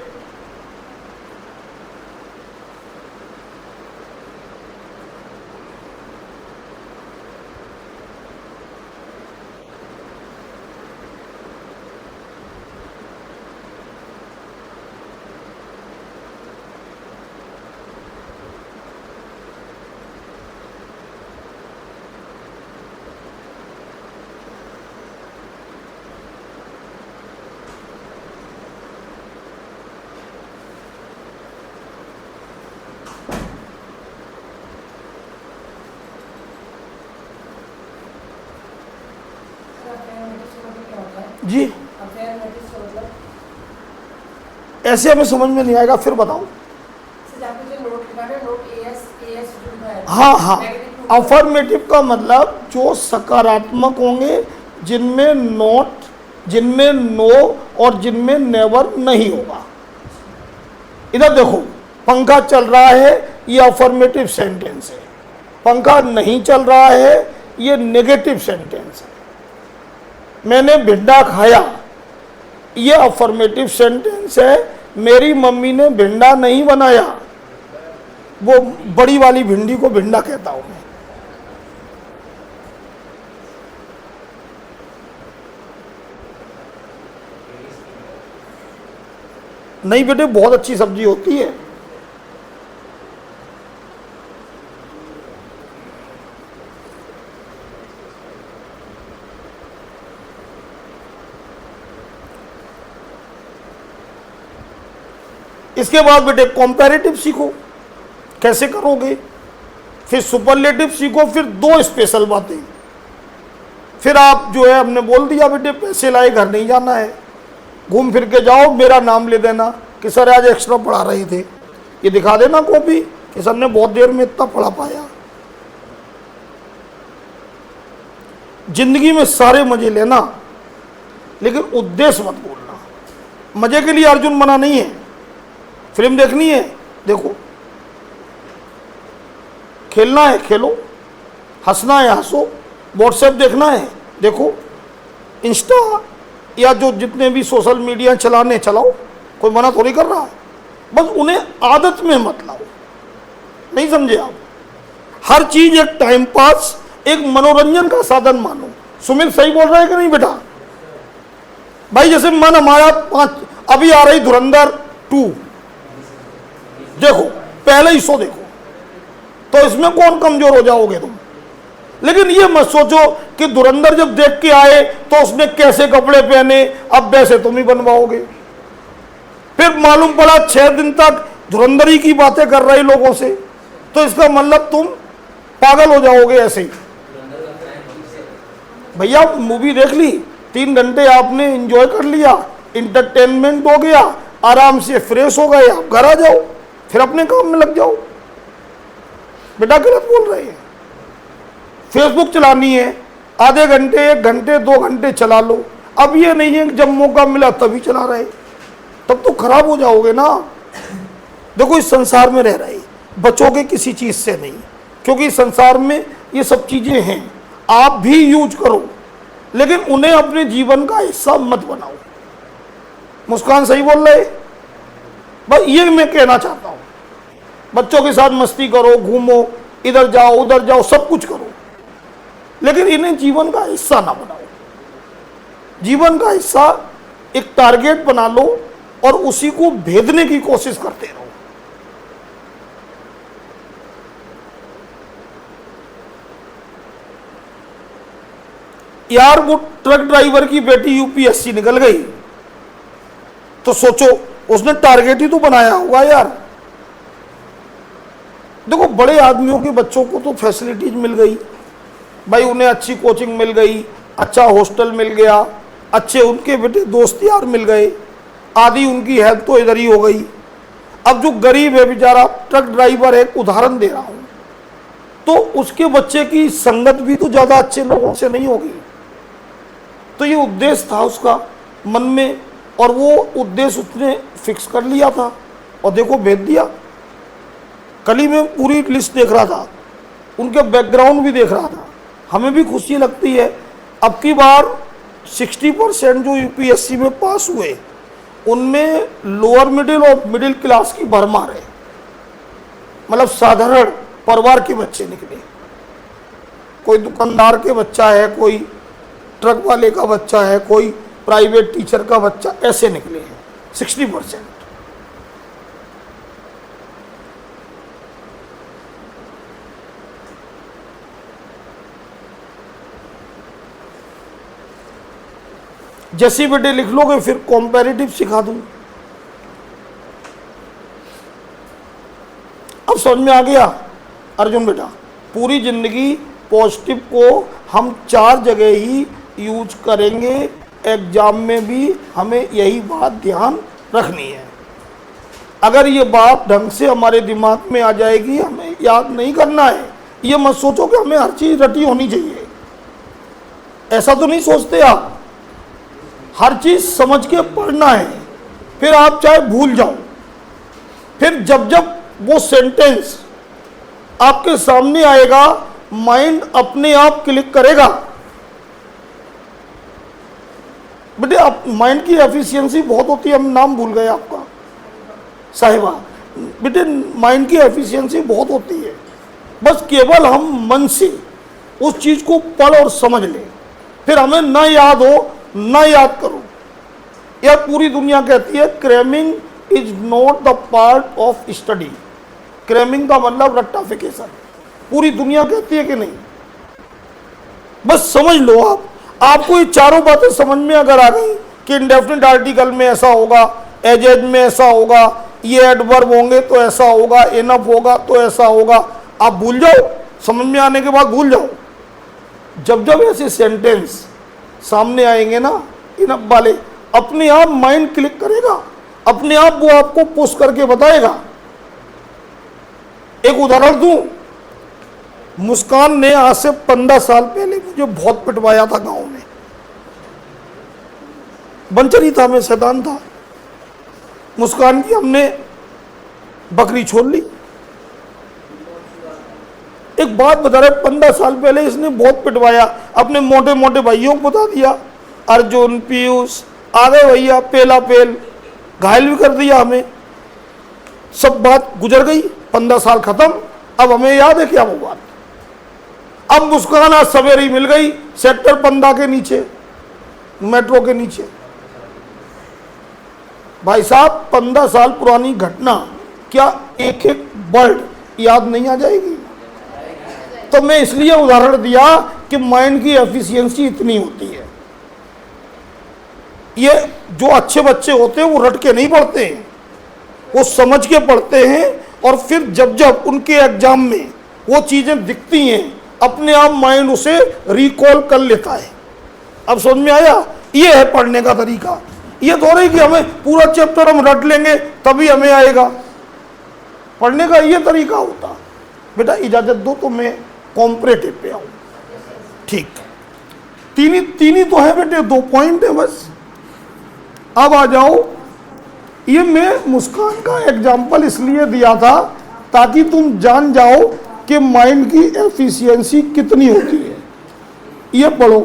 जी ऐसे हमें समझ में नहीं आएगा, फिर बताओ। हाँ हाँ, अफर्मेटिव का मतलब जो सकारात्मक होंगे, जिनमें नो और जिनमें नेवर नहीं होगा। इधर देखो पंखा चल रहा है ये अफर्मेटिव सेंटेंस है, पंखा नहीं चल रहा है ये नेगेटिव सेंटेंस है। मैंने भिंडा खाया ये अफर्मेटिव सेंटेंस है, मेरी मम्मी ने भिंडा नहीं बनाया, वो बड़ी वाली भिंडी को भिंडा कहता हूं मैं। नहीं बेटे बहुत अच्छी सब्जी होती है। इसके बाद बेटे कंपैरेटिव सीखो, कैसे करोगे, फिर सुपरलेटिव सीखो, फिर दो स्पेशल बातें। फिर आप जो है हमने बोल दिया बेटे पैसे लाए घर नहीं जाना है, घूम फिर के जाओ, मेरा नाम ले देना कि सर आज एक्स्ट्रा पढ़ा रहे थे, ये दिखा देना कॉपी कि सर ने बहुत देर में इतना पढ़ा पाया। जिंदगी में सारे मजे लेना लेकिन उद्देश्य मत भूलना। मजे के लिए अर्जुन मना नहीं है, फिल्म देखनी है देखो, खेलना है खेलो, हंसना है हंसो, व्हाट्सएप देखना है देखो, इंस्टा या जो जितने भी सोशल मीडिया चलाने चलाओ, कोई मना थोड़ी कर रहा है, बस उन्हें आदत में मत लाओ। नहीं समझे आप? हर चीज एक टाइम पास, एक मनोरंजन का साधन मानो। सुमित सही बोल रहा है कि नहीं बेटा? भाई जैसे मन हमारा अभी आ रही धुरंधर 2 देखो, पहले ही शो देखो, तो इसमें कौन कमजोर हो जाओगे तुम। लेकिन ये मत सोचो कि धुरंधर जब देख के आए तो उसने कैसे कपड़े पहने, अब वैसे तुम ही बनवाओगे। फिर मालूम पड़ा 6 दिन तक धुरंधरी की बातें कर रहे लोगों से, तो इसका मतलब तुम पागल हो जाओगे ऐसे ही। भैया मूवी देख ली, 3 घंटे आपने एंजॉय कर लिया, इंटरटेनमेंट हो गया, आराम से फ्रेश हो गए, आप घर आ जाओ, फिर अपने काम में लग जाओ। बेटा गलत बोल रहे हैं। फेसबुक चलानी है, आधे घंटे 1 घंटे 2 घंटे चला लो। अब ये नहीं है कि जब मौका मिला तभी चला रहे, तब तो खराब हो जाओगे ना। देखो इस संसार में रह रहे, बचोगे किसी चीज से नहीं, क्योंकि संसार में ये सब चीजें हैं, आप भी यूज करो, लेकिन उन्हें अपने जीवन का हिस्सा मत बनाओ। मुस्कान सही बोल रहे, बस ये मैं कहना चाहता हूं। बच्चों के साथ मस्ती करो, घूमो, इधर जाओ उधर जाओ, सब कुछ करो, लेकिन इन्हें जीवन का हिस्सा ना बनाओ। जीवन का हिस्सा एक टारगेट बना लो और उसी को भेदने की कोशिश करते रहो। यार वो ट्रक ड्राइवर की बेटी यूपीएससी निकल गई, तो सोचो उसने टारगेट ही तो बनाया होगा यार। देखो बड़े आदमियों के बच्चों को तो फैसिलिटीज मिल गई भाई, उन्हें अच्छी कोचिंग मिल गई, अच्छा हॉस्टल मिल गया, अच्छे उनके बेटे दोस्त यार मिल गए, आदि उनकी हेल्प तो इधर ही हो गई। अब जो गरीब है बेचारा, ट्रक ड्राइवर है, उदाहरण दे रहा हूं, तो उसके बच्चे की संगत भी तो ज्यादा अच्छे लोगों से नहीं होगी। तो ये उद्देश्य था उसका मन में, और वो उद्देश्य उसने फिक्स कर लिया था, और देखो भेज दिया। कल ही मैं पूरी लिस्ट देख रहा था, उनके बैकग्राउंड भी देख रहा था, हमें भी खुशी लगती है। अब की बार 60% जो यूपीएससी में पास हुए उनमें लोअर मिडिल और मिडिल क्लास की भरमार है, मतलब साधारण परिवार के बच्चे निकले। कोई दुकानदार के बच्चा है, कोई ट्रक वाले का बच्चा है, कोई प्राइवेट टीचर का बच्चा, ऐसे निकले हैं 60%। जैसी बेटे लिख लोगे फिर कॉम्पैरेटिव सिखा दूं। अब समझ में आ गया अर्जुन बेटा, पूरी जिंदगी पॉजिटिव को हम 4 जगह ही यूज करेंगे, एग्जाम में भी हमें यही बात ध्यान रखनी है। अगर ये बात ढंग से हमारे दिमाग में आ जाएगी, हमें याद नहीं करना है। ये मत सोचो कि हमें हर चीज रटी होनी चाहिए, ऐसा तो नहीं सोचते आप। हर चीज समझ के पढ़ना है, फिर आप चाहे भूल जाओ, फिर जब जब वो सेंटेंस आपके सामने आएगा माइंड अपने आप क्लिक करेगा। बेटे आप माइंड की एफिशिएंसी बहुत होती है, हम नाम भूल गए आपका, साहिबा। बेटे माइंड की एफिशिएंसी बहुत होती है, बस केवल हम मन से उस चीज को पढ़ और समझ लें, फिर हमें ना याद हो ना याद करो। यह पूरी दुनिया कहती है cramming is not the part of study. Cramming का मतलब रट्टाफिकेशन, पूरी दुनिया कहती है कि नहीं। बस समझ लो आप, आपको ये चारों बातें समझ में अगर आ गई कि इंडेफिनिट आर्टिकल में ऐसा होगा, एज में ऐसा होगा, ये एडवर्ब होंगे तो ऐसा होगा, इनफ होगा तो ऐसा होगा, आप भूल जाओ। समझ में आने के बाद भूल जाओ। जब जब ऐसे सेंटेंस सामने आएंगे ना इनफ वाले, अपने आप माइंड क्लिक करेगा, अपने आप वो आपको पुश करके बताएगा। एक उदाहरण दूं, मुस्कान ने आज से 15 साल पहले मुझे बहुत पिटवाया था गांव में। बंचरी था, मैं शैतान था। मुस्कान की हमने बकरी छोड़ ली। एक बात बता रहे, 15 साल पहले इसने बहुत पिटवाया, अपने मोटे मोटे भाइयों को बता दिया, अर्जुन पीयूष आ गए भैया, पेला पेल, घायल भी कर दिया हमें। सब बात गुजर गई, 15 साल खत्म। अब हमें याद है क्या वो बात। अब मुस्कान आज सवेरे ही मिल गई सेक्टर 15 के नीचे, मेट्रो के नीचे। भाई साहब 15 साल पुरानी घटना, क्या एक एक वर्ड याद नहीं आ जाएगी? तो मैं इसलिए उदाहरण दिया कि माइंड की एफिशिएंसी इतनी होती है। ये जो अच्छे बच्चे होते हैं वो रट के नहीं पढ़ते हैं, वो समझ के पढ़ते हैं, और फिर जब जब उनके एग्जाम में वो चीजें दिखती हैं अपने आप माइंड उसे रिकॉल कर लेता है। अब समझ में आया? ये है पढ़ने का तरीका। ये तो नहीं कि हमें पूरा चैप्टर हम रट लेंगे तभी हमें आएगा। पढ़ने का ये तरीका होता। बेटा इजाजत दो तो मैं कॉम्परेटिव पे आऊं। ठीक, तीन ही तो है बेटे, 2 पॉइंट है बस। अब आ जाओ, ये मैं मुस्कान का एग्जाम्पल इसलिए दिया था ताकि तुम जान जाओ कि माइंड की एफिशिएंसी कितनी होती है। ये पढ़ो।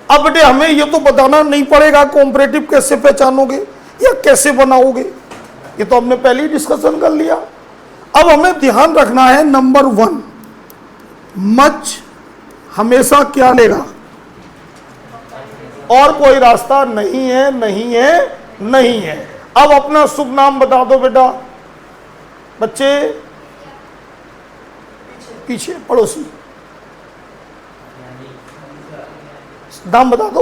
अब बेटे हमें ये तो बताना नहीं पड़ेगा कॉम्परेटिव कैसे पहचानोगे या कैसे बनाओगे, ये तो हमने पहले ही डिस्कशन कर लिया। अब हमें ध्यान रखना है नंबर 1, मच हमेशा क्या लेगा? और कोई रास्ता नहीं है, नहीं है, नहीं है। अब अपना शुभ नाम बता दो बेटा। बच्चे पीछे पड़ोसी नाम बता दो।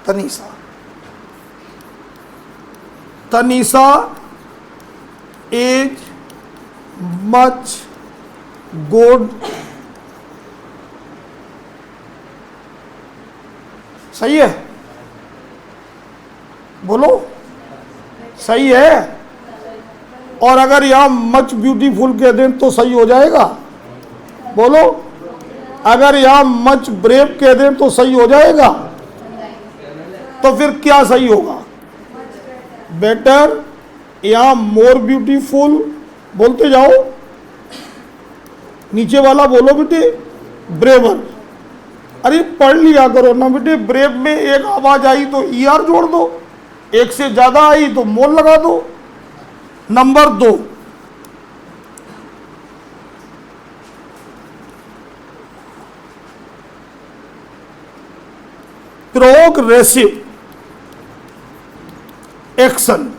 Tanisha. Tanisha is much good. सही है? बोलो सही है। और अगर यहां मच ब्यूटीफुल कह दें तो सही हो जाएगा? बोलो। अगर यहां मच ब्रेव कह दें तो सही हो जाएगा? तो फिर क्या सही होगा? बेटर या मोर ब्यूटीफुल? बोलते जाओ। नीचे वाला बोलो बेटे। ब्रेवर। अरे पढ़ लिया करो ना बेटे। ब्रेव में एक आवाज आई तो ईआर जोड़ दो, एक से ज्यादा आई तो मोल लगा दो। Number 2, progressive action.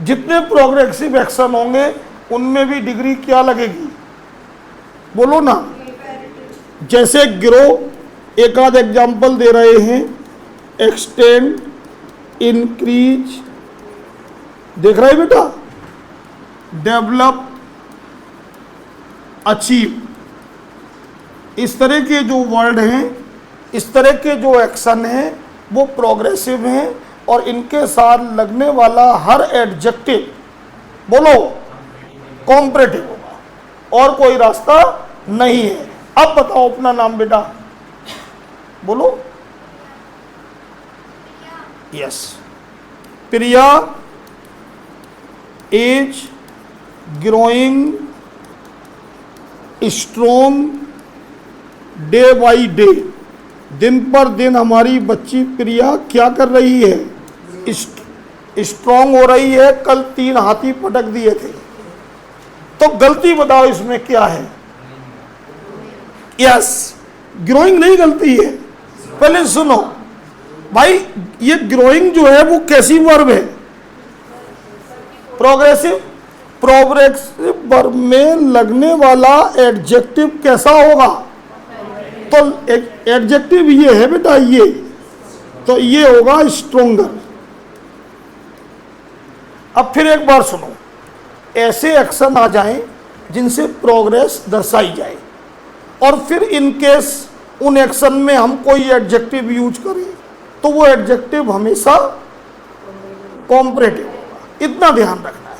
जितने प्रोग्रेसिव एक्शन होंगे उनमें भी डिग्री क्या लगेगी? बोलो ना। जैसे ग्रो, एक आध एग्जाम्पल दे रहे हैं। एक्सटेंड, इंक्रीज, देख रहे बेटा। डेवलप, अचीव, इस तरह के जो वर्ड हैं, इस तरह के जो एक्शन हैं वो प्रोग्रेसिव हैं और इनके साथ लगने वाला हर एडजेक्टिव बोलो कॉम्परेटिव होगा और कोई रास्ता नहीं है। अब बताओ अपना नाम बेटा। बोलो। Yes. Priya is growing strong day by day. दिन पर दिन हमारी बच्ची प्रिया क्या कर रही है? स्ट्रोंग हो रही है। कल 3 हाथी पटक दिए थे। तो गलती बताओ इसमें क्या है? यस, ग्रोइंग नहीं गलती है। पहले सुनो भाई, ये ग्रोइंग जो है वो कैसी वर्ब है? प्रोग्रेसिव। प्रोग्रेसिव वर्ब में लगने वाला एडजेक्टिव कैसा होगा? तो एडजेक्टिव ये है बेटा, ये तो ये होगा स्ट्रोंगर। अब फिर एक बार सुनो, ऐसे एक्शन आ जाएं जिनसे प्रोग्रेस दर्शाई जाए और फिर इन केस उन एक्शन में हम कोई एडजेक्टिव यूज करें तो वो एडजेक्टिव हमेशा कॉम्परेटिव होगा। इतना ध्यान रखना है।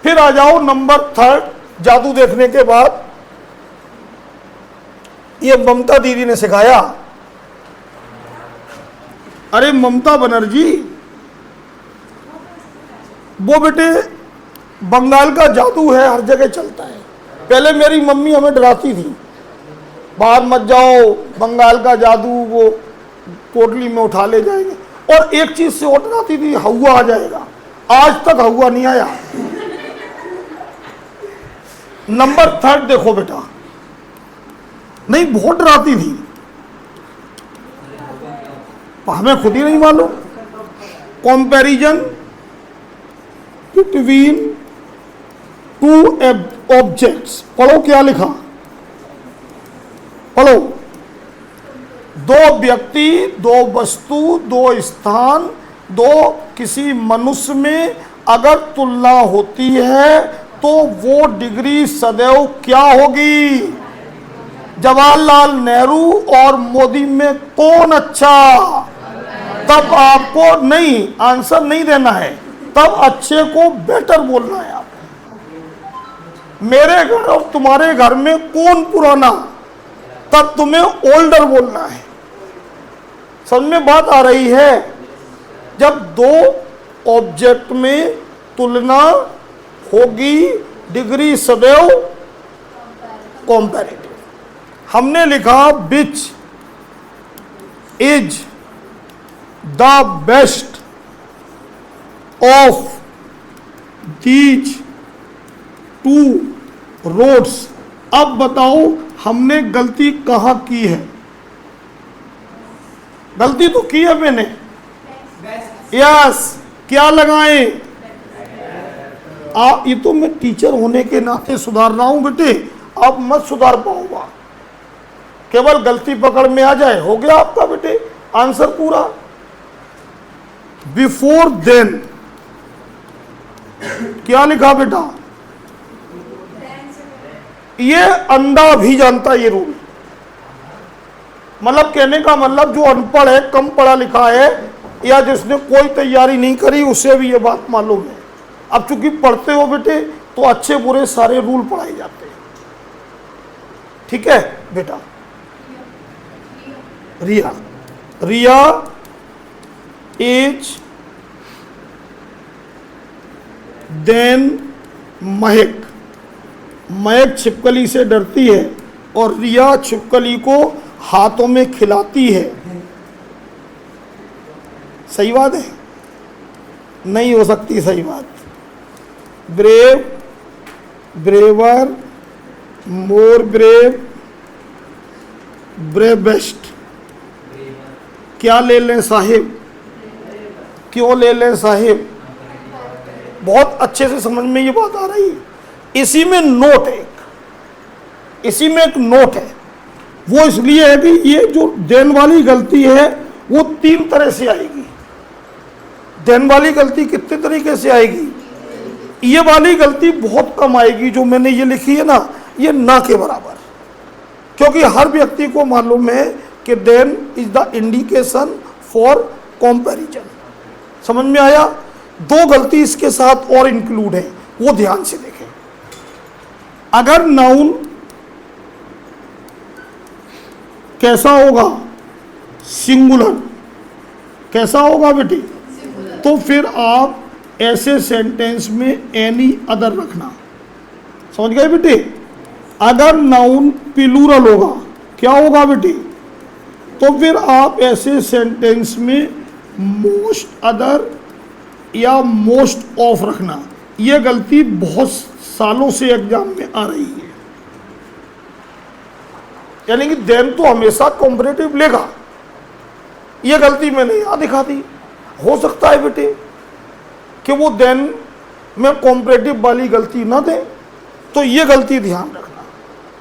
फिर आ जाओ नंबर 3। जादू देखने के बाद ये ममता दीदी ने सिखाया। अरे ममता बनर्जी, वो बेटे बंगाल का जादू है, हर जगह चलता है। पहले मेरी मम्मी हमें डराती थी, बाहर मत जाओ, बंगाल का जादू वो पोटली में उठा ले जाएंगे। और एक चीज से और डराती थी, हवा आ जाएगा। आज तक हवा नहीं आया। नंबर 3 देखो बेटा। नहीं, बहुत डराती थी, हमें खुद ही नहीं मालूम। Comparison between 2 objects. पढ़ो क्या लिखा, पढ़ो। 2 व्यक्ति, 2 वस्तु, 2 स्थान, 2 किसी मनुष्य में अगर तुलना होती है तो वो डिग्री सदैव क्या होगी? जवाहरलाल नेहरू और मोदी में कौन अच्छा? तब आपको नहीं आंसर नहीं देना है, तब अच्छे को बेटर बोलना है। आप मेरे घर और तुम्हारे घर में कौन पुराना? तब तुम्हें ओल्डर बोलना है। समझ में बात आ रही है? जब 2 ऑब्जेक्ट में तुलना होगी डिग्री सदैव कॉम्पैरेटिव। हमने लिखा which is the best of these 2 roads. अब बताओ हमने गलती कहाँ की है? गलती तो की है मैंने। यस, क्या लगाएं? आप, ये तो मैं टीचर होने के नाते सुधार रहा हूं बेटे, आप मत सुधार पाओगा। केवल गलती पकड़ में आ जाए, हो गया आपका बेटे आंसर पूरा। बिफोर देन क्या लिखा बेटा? ये अंधा भी जानता है ये रूल। मतलब कहने का मतलब जो अनपढ़ है, कम पढ़ा लिखा है, या जिसने कोई तैयारी नहीं करी, उसे भी ये बात मालूम है। अब चूंकि पढ़ते हो बेटे तो अच्छे बुरे सारे रूल पढ़ाए जाते हैं। ठीक है बेटा? रिया, रिया इज देन महक। महक छिपकली से डरती है और रिया छिपकली को हाथों में खिलाती है। सही बात है? नहीं हो सकती सही बात। ब्रेव, ब्रेवर, मोर ब्रेव, ब्रेवेस्ट। क्या ले लें साहिब? क्यों ले लें साहिब? बहुत अच्छे से समझ में ये बात आ रही है। इसी में नोट है, इसी में एक नोट है। वो इसलिए है कि ये जो देन वाली गलती है वो 3 तरह से आएगी। देन वाली गलती कितने तरीके से आएगी? ये वाली गलती बहुत कम आएगी जो मैंने ये लिखी है ना, ये ना के बराबर। क्योंकि हर व्यक्ति को मालूम है कि then is the indication for comparison. समझ में आया? 2 गलती इसके साथ और इंक्लूड है, वो ध्यान से देखें। अगर नाउन कैसा होगा? सिंगुलर। कैसा होगा बेटी? तो फिर आप ऐसे सेंटेंस में एनी अदर रखना। समझ गए बेटे? अगर नाउन प्लूरल होगा, क्या होगा बेटी? तो फिर आप ऐसे सेंटेंस में मोस्ट अदर या मोस्ट ऑफ रखना। यह गलती बहुत सालों से एग्जाम में आ रही है। यानी कि देन तो हमेशा कॉम्परेटिव लेगा। यह गलती मैंने यहां दिखा दी। हो सकता है बेटे कि वो देन में कॉम्परेटिव वाली गलती ना दे, तो ये गलती ध्यान रखना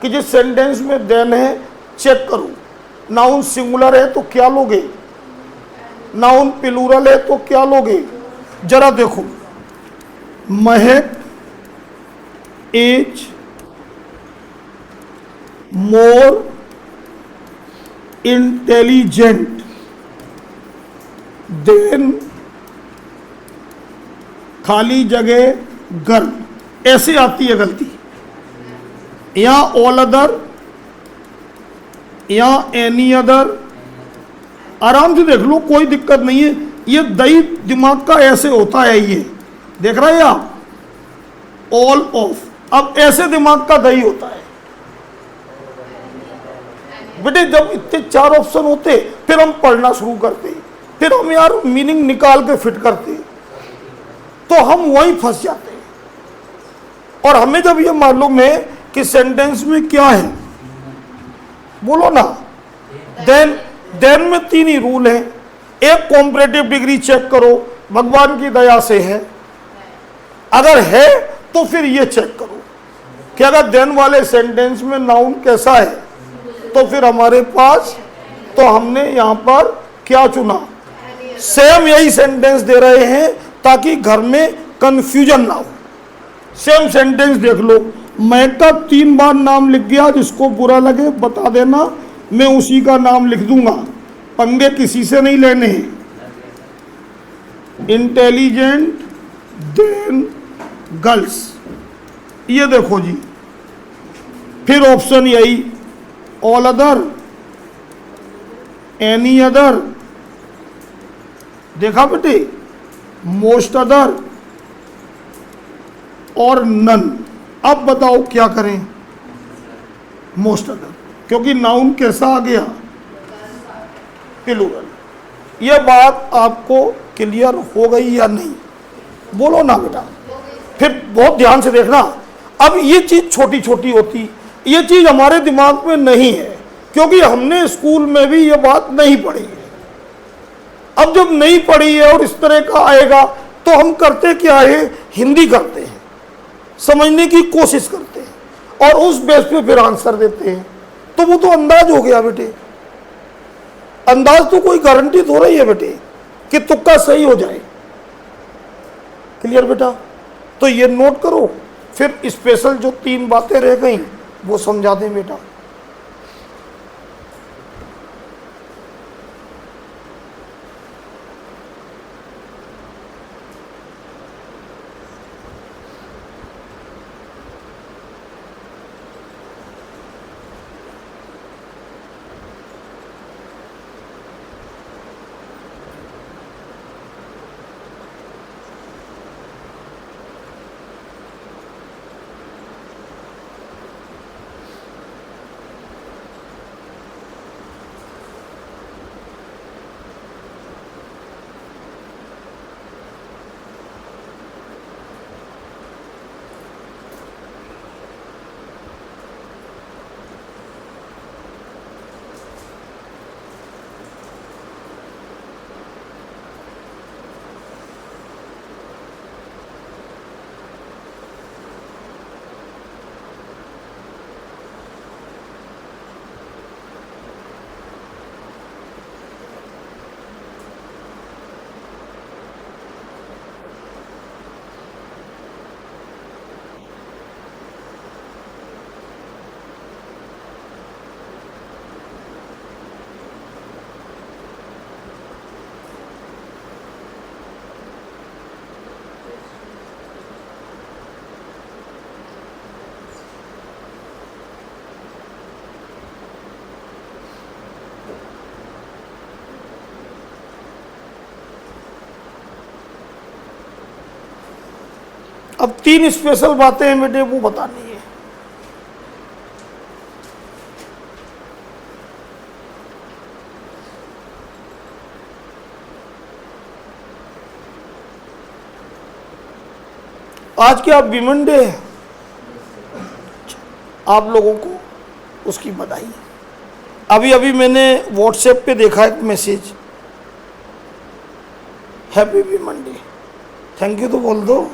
कि जिस सेंटेंस में देन है चेक करो, नाउन सिंगुलर है तो क्या लोगे, नाउन प्लूरल है तो क्या लोगे। जरा देखो, महक इज मोर इंटेलिजेंट देन खाली जगह गर्ल। ऐसे आती है गलती। या ऑल अदर या एनी अदर, आराम से देख लो, कोई दिक्कत नहीं है। ये दही दिमाग का ऐसे होता है, ये देख रहे हैं आप, ऑल ऑफ। अब ऐसे दिमाग का दही होता है बेटे। जब इतने 4 ऑप्शन होते फिर हम पढ़ना शुरू करते, फिर हम यार मीनिंग निकाल के फिट करते, तो हम वहीं फंस जाते हैं। और हमें जब ये मालूम है कि सेंटेंस में क्या है, बोलो ना, देन में 3 ही रूल हैं। एक कॉम्परेटिव डिग्री चेक करो, भगवान की दया से है। अगर है तो फिर ये चेक करो कि अगर देन वाले सेंटेंस में नाउन कैसा है, तो फिर हमारे पास, तो हमने यहां पर क्या चुना, सेम यही सेंटेंस दे रहे हैं ताकि घर में कंफ्यूजन ना हो। सेम सेंटेंस देख लो, मैं का 3 बार नाम लिख गया, जिसको बुरा लगे बता देना, मैं उसी का नाम लिख दूंगा, पंगे किसी से नहीं लेने हैं। इंटेलिजेंट देन गर्ल्स, ये देखो जी। फिर ऑप्शन यही, ऑल अदर, एनी अदर, देखा बेटे, मोस्ट अदर और नन। अब बताओ क्या करें? मोस्ट अदर, क्योंकि नाउन कैसा आ गया, प्लूरल। यह बात आपको क्लियर हो गई या नहीं? बोलो ना बेटा। फिर बहुत ध्यान से देखना। अब ये चीज छोटी छोटी होती, ये चीज हमारे दिमाग में नहीं है, क्योंकि हमने स्कूल में भी ये बात नहीं पढ़ी है। अब जब नहीं पढ़ी है और इस तरह का आएगा तो हम करते क्या है, हिंदी करते हैं, समझने की कोशिश करते हैं और उस बेस पे फिर आंसर देते हैं। तो वो तो अंदाज हो गया बेटे। अंदाज तो कोई गारंटी तो रही है बेटे कि तुक्का सही हो जाए। क्लियर बेटा? तो ये नोट करो, फिर स्पेशल जो 3 बातें रह गई वो समझा दें बेटा। अब 3 स्पेशल बातें हैं बेटे, वो बतानी है। आज क्या विमेन डे है, आप लोगों को उसकी बधाई। अभी अभी मैंने व्हाट्सएप पे देखा एक message, happy women day. Thank you तो बोल दो।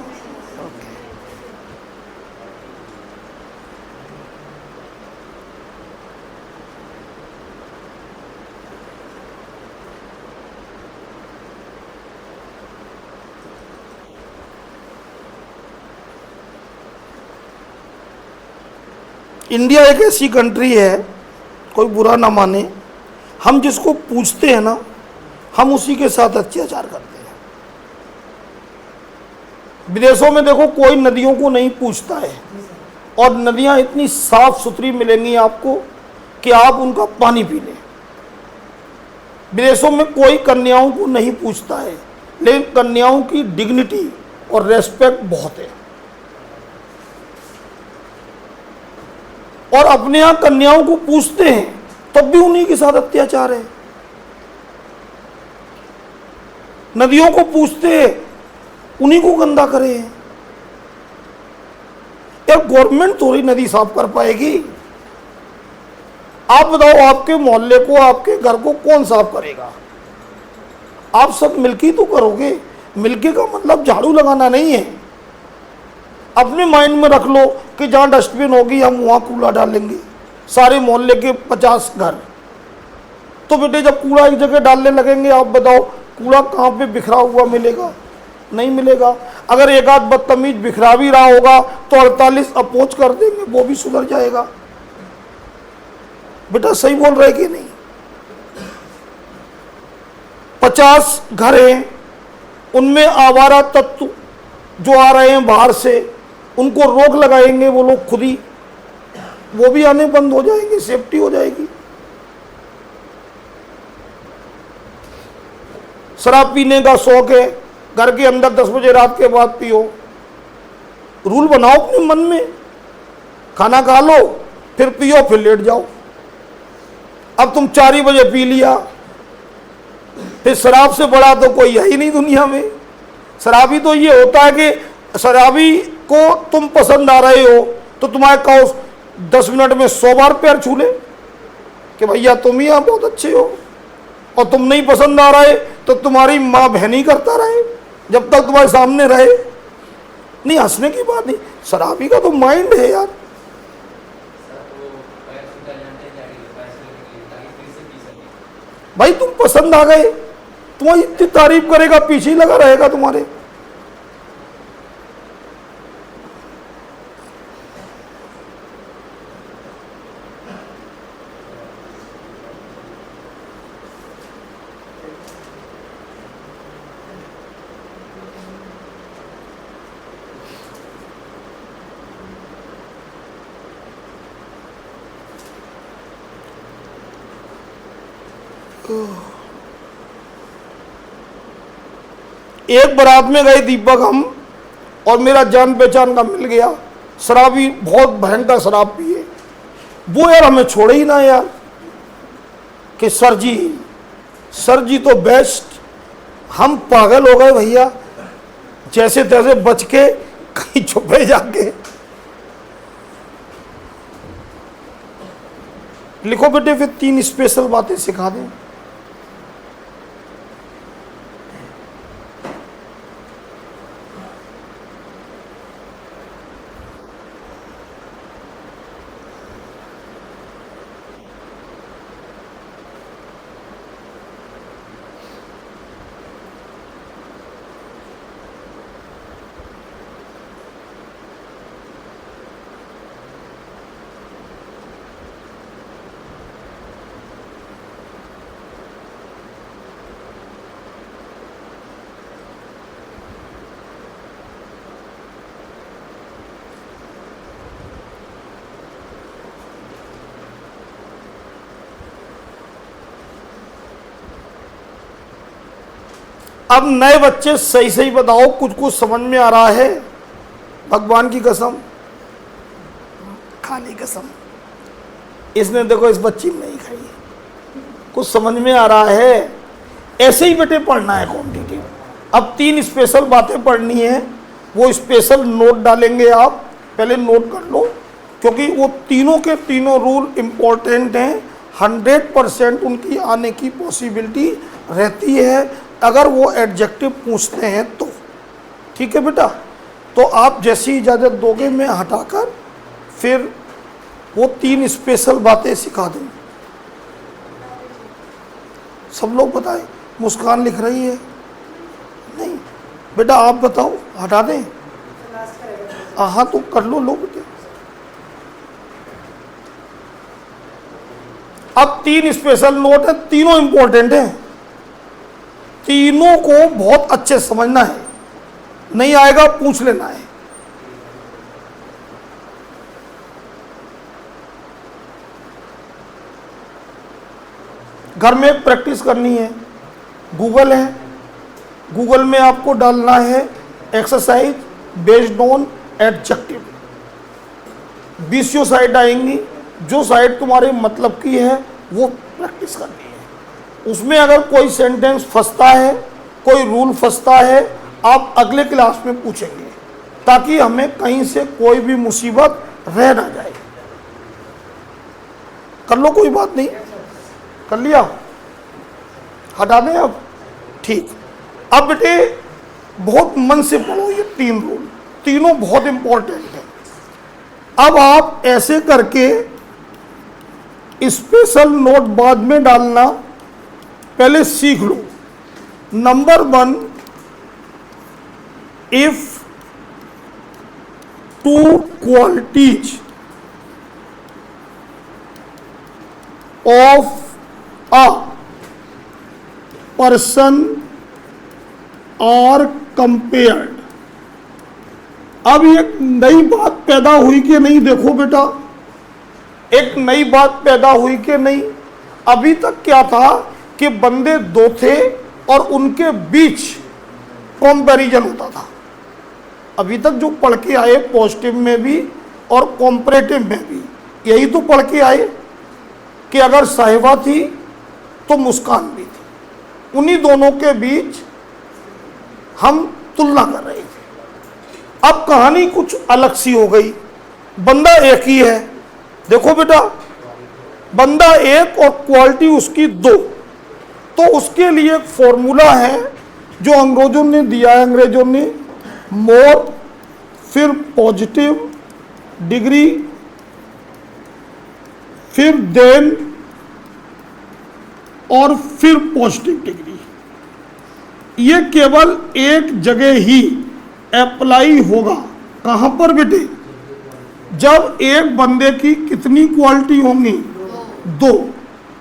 इंडिया एक ऐसी कंट्री है, कोई बुरा ना माने, हम जिसको पूछते हैं ना, हम उसी के साथ अत्याचार करते हैं। विदेशों में देखो कोई नदियों को नहीं पूछता है और नदियां इतनी साफ सुथरी मिलेंगी आपको कि आप उनका पानी पी लें। विदेशों में कोई कन्याओं को नहीं पूछता है, लेकिन कन्याओं की डिग्निटी और रेस्पेक्ट बहुत है। और अपने यहाँ कन्याओं को पूछते हैं तब भी उन्हीं के साथ अत्याचार है। नदियों को पूछते हैं, उन्हीं को गंदा करे हैं। यार गवर्नमेंट थोड़ी नदी साफ कर पाएगी। आप बताओ, आपके मोहल्ले को, आपके घर को कौन साफ करेगा? आप सब मिलके तो करोगे। मिलके का मतलब झाड़ू लगाना नहीं है। अपने माइंड में रख लो कि जहाँ डस्टबिन होगी हम वहाँ कूड़ा डालेंगे, सारे मोहल्ले के 50 घर। तो बेटे जब कूड़ा एक जगह डालने लगेंगे, आप बताओ कूड़ा कहाँ पे बिखरा हुआ मिलेगा? नहीं मिलेगा। अगर एक आध बदतमीज बिखरा भी रहा होगा तो 48 अपोज कर देंगे, वो भी सुधर जाएगा। बेटा सही बोल रहे कि नहीं? 50 घर हैं, उनमें आवारा तत्व जो आ रहे हैं बाहर से, उनको रोक लगाएंगे वो लोग खुद ही, वो भी आने बंद हो जाएंगे, सेफ्टी हो जाएगी। शराब पीने का शौक है, घर के अंदर 10 बजे रात के बाद पियो। रूल बनाओ अपने मन में, खाना खा लो फिर पियो फिर लेट जाओ। अब तुम 4 ही बजे पी लिया, फिर शराब से बड़ा तो कोई है ही नहीं दुनिया में। शराबी तो ये होता है कि शराबी को तुम पसंद आ रहे हो तो तुम्हारे कहो 10 मिनट में 100 बार पैर छू ले कि भैया तुम ही आप बहुत अच्छे हो। और तुम नहीं पसंद आ रहे तो तुम्हारी माँ बहन ही करता रहे जब तक तुम्हारे सामने रहे। नहीं, हंसने की बात नहीं, शराबी का तो माइंड है यार। भाई तुम पसंद आ गए, तुम्हारी इतनी तारीफ करेगा, पीछे ही लगा रहेगा तुम्हारे। एक बारात में गए दीपक हम, और मेरा जान पहचान का मिल गया शराबी, बहुत भयंकर शराब पिए। वो यार हमें छोड़े ही ना यार, कि सर जी तो बेस्ट। हम पागल हो गए भैया, जैसे तैसे बच के कहीं छुपे जाके। लिखो बेटे, फिर 3 स्पेशल बातें सिखा दें। अब नए बच्चे सही सही बताओ, कुछ कुछ समझ में आ रहा है? भगवान की कसम, खाली कसम, इसने देखो इस बच्ची में नहीं खाई, कुछ समझ में आ रहा है? ऐसे ही बेटे पढ़ना है क्वांटिटी। अब 3 स्पेशल बातें पढ़नी है, वो स्पेशल नोट डालेंगे आप, पहले नोट कर लो, क्योंकि वो तीनों के तीनों रूल इंपॉर्टेंट हैं। 100% उनकी आने की पॉसिबिलिटी रहती है अगर वो एडजेक्टिव पूछते हैं तो। ठीक है बेटा, तो आप जैसी इजाज़त दोगे मैं हटाकर फिर वो 3 स्पेशल बातें सिखा दूँ। सब लोग बताएं। मुस्कान लिख रही है, नहीं बेटा आप बताओ, हटा दें? हाँ तो कर लो, लो बेटे। अब 3 स्पेशल नोट है, तीनों इंपॉर्टेंट हैं, तीनों को बहुत अच्छे समझना है, नहीं आएगा पूछ लेना है। घर में प्रैक्टिस करनी है। गूगल है, गूगल में आपको डालना है exercise based on adjective. 20 site आएंगी, जो साइट तुम्हारे मतलब की है वो प्रैक्टिस करनी है। उसमें अगर कोई सेंटेंस फंसता है, कोई रूल फंसता है, आप अगले क्लास में पूछेंगे, ताकि हमें कहीं से कोई भी मुसीबत रह ना जाए। कर लो, कोई बात नहीं, कर लिया, हटा दें अब। ठीक, अब बेटे बहुत मन से पढ़ो ये 3 रूल, तीनों बहुत इंपॉर्टेंट है। अब आप ऐसे करके स्पेशल नोट बाद में डालना, पहले सीख लो। Number 1, if 2 qualities of a person are compared. अब एक नई बात पैदा हुई कि नहीं? देखो बेटा, एक नई बात पैदा हुई कि नहीं? अभी तक क्या था कि बंदे 2 थे और उनके बीच कंपैरिजन होता था। अभी तक जो पढ़ के आए पॉजिटिव में भी और कॉम्परेटिव में भी यही तो पढ़ के आए कि अगर साहिबा थी तो मुस्कान भी थी, उन्हीं दोनों के बीच हम तुलना कर रहे थे। अब कहानी कुछ अलग सी हो गई, बंदा एक ही है। देखो बेटा, बंदा एक और क्वालिटी उसकी 2, तो उसके लिए एक फॉर्मूला है जो अंग्रेजों ने दिया है, अंग्रेजों ने मोर, फिर पॉजिटिव डिग्री, फिर देन और फिर पॉजिटिव डिग्री। ये केवल एक जगह ही अप्लाई होगा। कहां पर बेटे? जब एक बंदे की कितनी क्वालिटी होंगी? 2।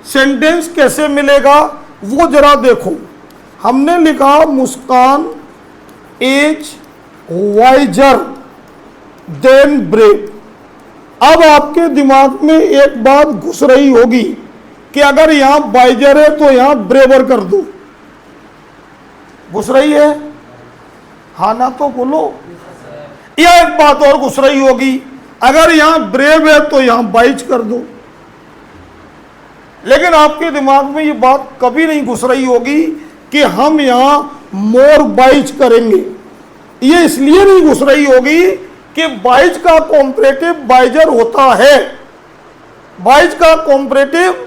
सेंटेंस कैसे मिलेगा वो जरा देखो। हमने लिखा मुस्कान एज वाइजर देन ब्रेव। अब आपके दिमाग में एक बात घुस रही होगी कि अगर यहां वाइजर है तो यहां ब्रेवर कर दो। घुस रही है? हाँ ना तो बोलो। या एक बात और घुस रही होगी, अगर यहां ब्रेव है तो यहां वाइज कर दो। लेकिन आपके दिमाग में ये बात कभी नहीं घुस रही होगी कि हम यहां मोर वाइज करेंगे। ये इसलिए नहीं घुस रही होगी कि वाइज का कॉम्परेटिव वाइजर होता है। वाइज का कॉम्परेटिव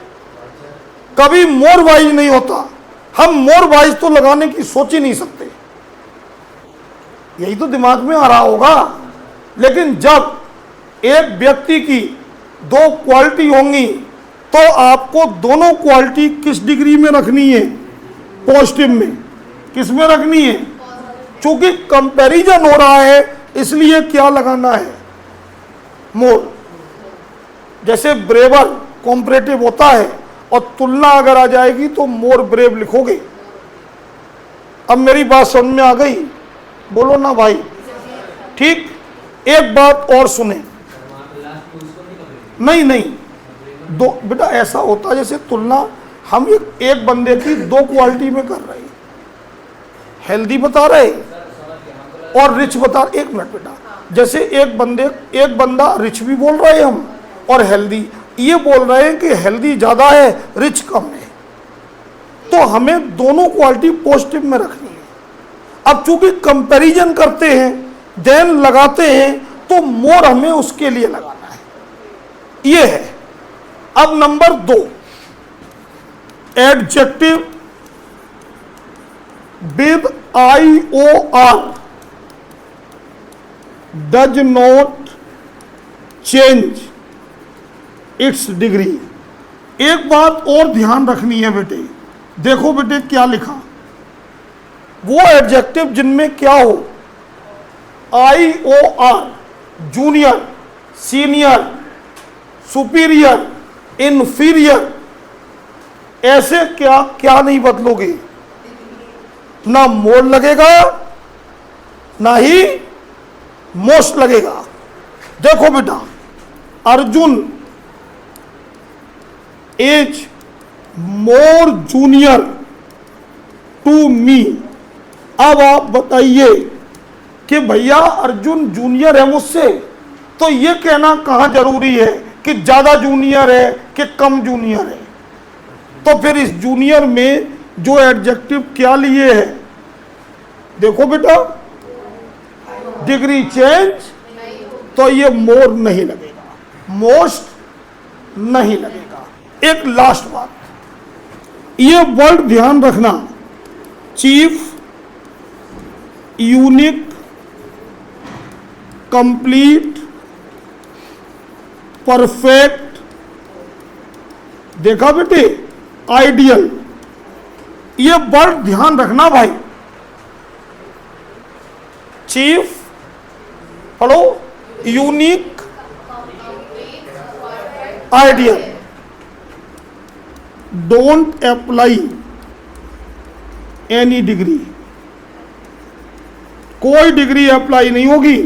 कभी मोर वाइज नहीं होता। हम मोर वाइज तो लगाने की सोच ही नहीं सकते। यही तो दिमाग में आ रहा होगा। लेकिन जब एक व्यक्ति की 2 क्वालिटी होंगी तो आपको दोनों क्वालिटी किस डिग्री में रखनी है? पॉजिटिव में। किस में रखनी है? चूंकि कंपैरिजन हो रहा है इसलिए क्या लगाना है? मोर। जैसे ब्रेवर कॉम्परेटिव होता है और तुलना अगर आ जाएगी तो मोर ब्रेव लिखोगे। अब मेरी बात समझ में आ गई? बोलो ना भाई। ठीक। एक बात और सुने। नहीं नहीं, दो बेटा ऐसा होता है जैसे तुलना हम एक बंदे की 2 क्वालिटी में कर रहे हैं। हेल्दी बता रहे और रिच बता। एक मिनट बेटा, जैसे एक बंदा रिच भी बोल रहे हैं हम और हेल्दी ये बोल रहे हैं कि हेल्दी ज्यादा है रिच कम है। तो हमें दोनों क्वालिटी पॉजिटिव में रखनी है। अब चूंकि कंपैरिजन करते हैं देन लगाते हैं तो मोर हमें उसके लिए लगाना है। ये है। अब number 2, adjective with IOR does not change it's degree. एक बात और ध्यान रखनी है बेटे। देखो बेटे क्या लिखा। वो एडजेक्टिव जिनमें क्या हो? IOR junior, senior, superior, inferior. ऐसे क्या क्या नहीं बदलोगे? ना मोर लगेगा ना ही मोस्ट लगेगा। देखो बेटा, Arjun as more junior to me. अब आप बताइए कि भैया अर्जुन जूनियर है मुझसे, तो ये कहना कहां जरूरी है कि ज्यादा जूनियर है कि कम जूनियर है? तो फिर इस जूनियर में जो एडजेक्टिव क्या लिए है? देखो बेटा, डिग्री चेंज, तो ये मोर नहीं लगेगा, मोस्ट नहीं लगेगा। एक लास्ट बात, ये वर्ड ध्यान रखना, चीफ, यूनिक, कंप्लीट, परफेक्ट। देखा बेटे, आइडियल। ये वर्ड ध्यान रखना भाई। चीफ पढ़ो, unique, ideal. Don't apply any degree. कोई डिग्री अप्लाई नहीं होगी,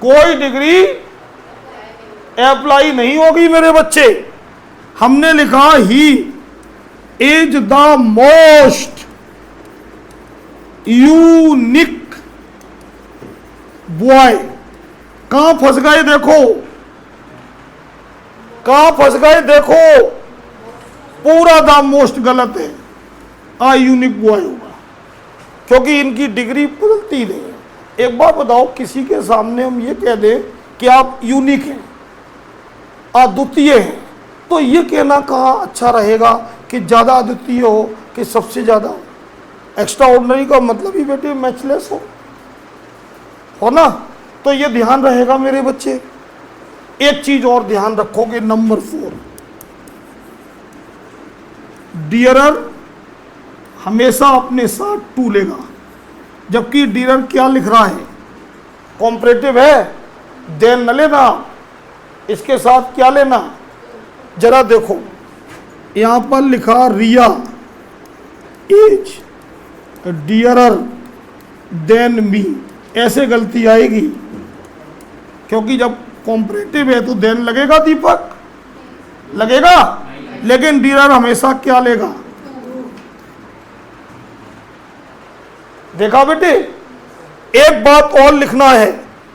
कोई डिग्री अप्लाई नहीं होगी मेरे बच्चे। हमने लिखा he is the most unique boy. कहां फंस गए देखो, कहां फंस गए देखो। पूरा द मोस्ट गलत है, आ यूनिक बॉय होगा, क्योंकि इनकी डिग्री बदलती नहीं है। एक बार बताओ, किसी के सामने हम ये कह दें कि आप यूनिक हैं, अद्वितीय हैं, तो ये कहना कहाँ अच्छा रहेगा कि ज़्यादा अद्वितीय हो, कि सबसे ज़्यादा हो। एक्स्ट्रा ऑर्डिनरी का मतलब ही बेटे मैचलेस हो ना। तो ये ध्यान रहेगा मेरे बच्चे। एक चीज और ध्यान रखोगे, नंबर 4, डियरर हमेशा अपने साथ टू लेगा, जबकि डियरर क्या लिख रहा है, कॉम्परेटिव है, देन न लेना, इसके साथ क्या लेना। जरा देखो यहां पर लिखा रिया इज डियरर देन मी, ऐसे गलती आएगी, क्योंकि जब कॉम्परेटिव है तो देन लगेगा दीपक, लगेगा, लेकिन डियरर हमेशा क्या लेगा। देखा बेटे, एक बात और लिखना है,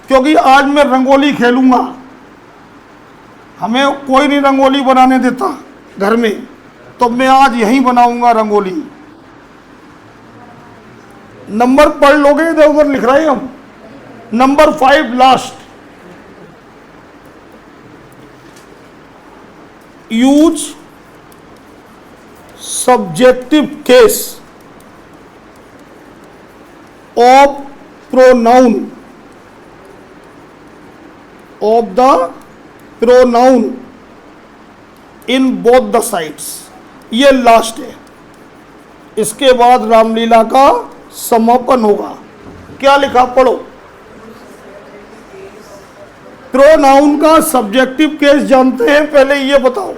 क्योंकि आज मैं रंगोली खेलूंगा, हमें कोई नहीं रंगोली बनाने देता घर में, तो मैं आज यहीं बनाऊंगा रंगोली। नंबर पढ़ लोगे, इधर उधर लिख रहे हैं हम। Number 5 last, use subjective case of pronoun of the pronoun in both the sides. ये लास्ट है, इसके बाद रामलीला का समापन होगा। क्या लिखा, पढ़ो। प्रोनाउन का सब्जेक्टिव केस जानते हैं, पहले ये बताओ।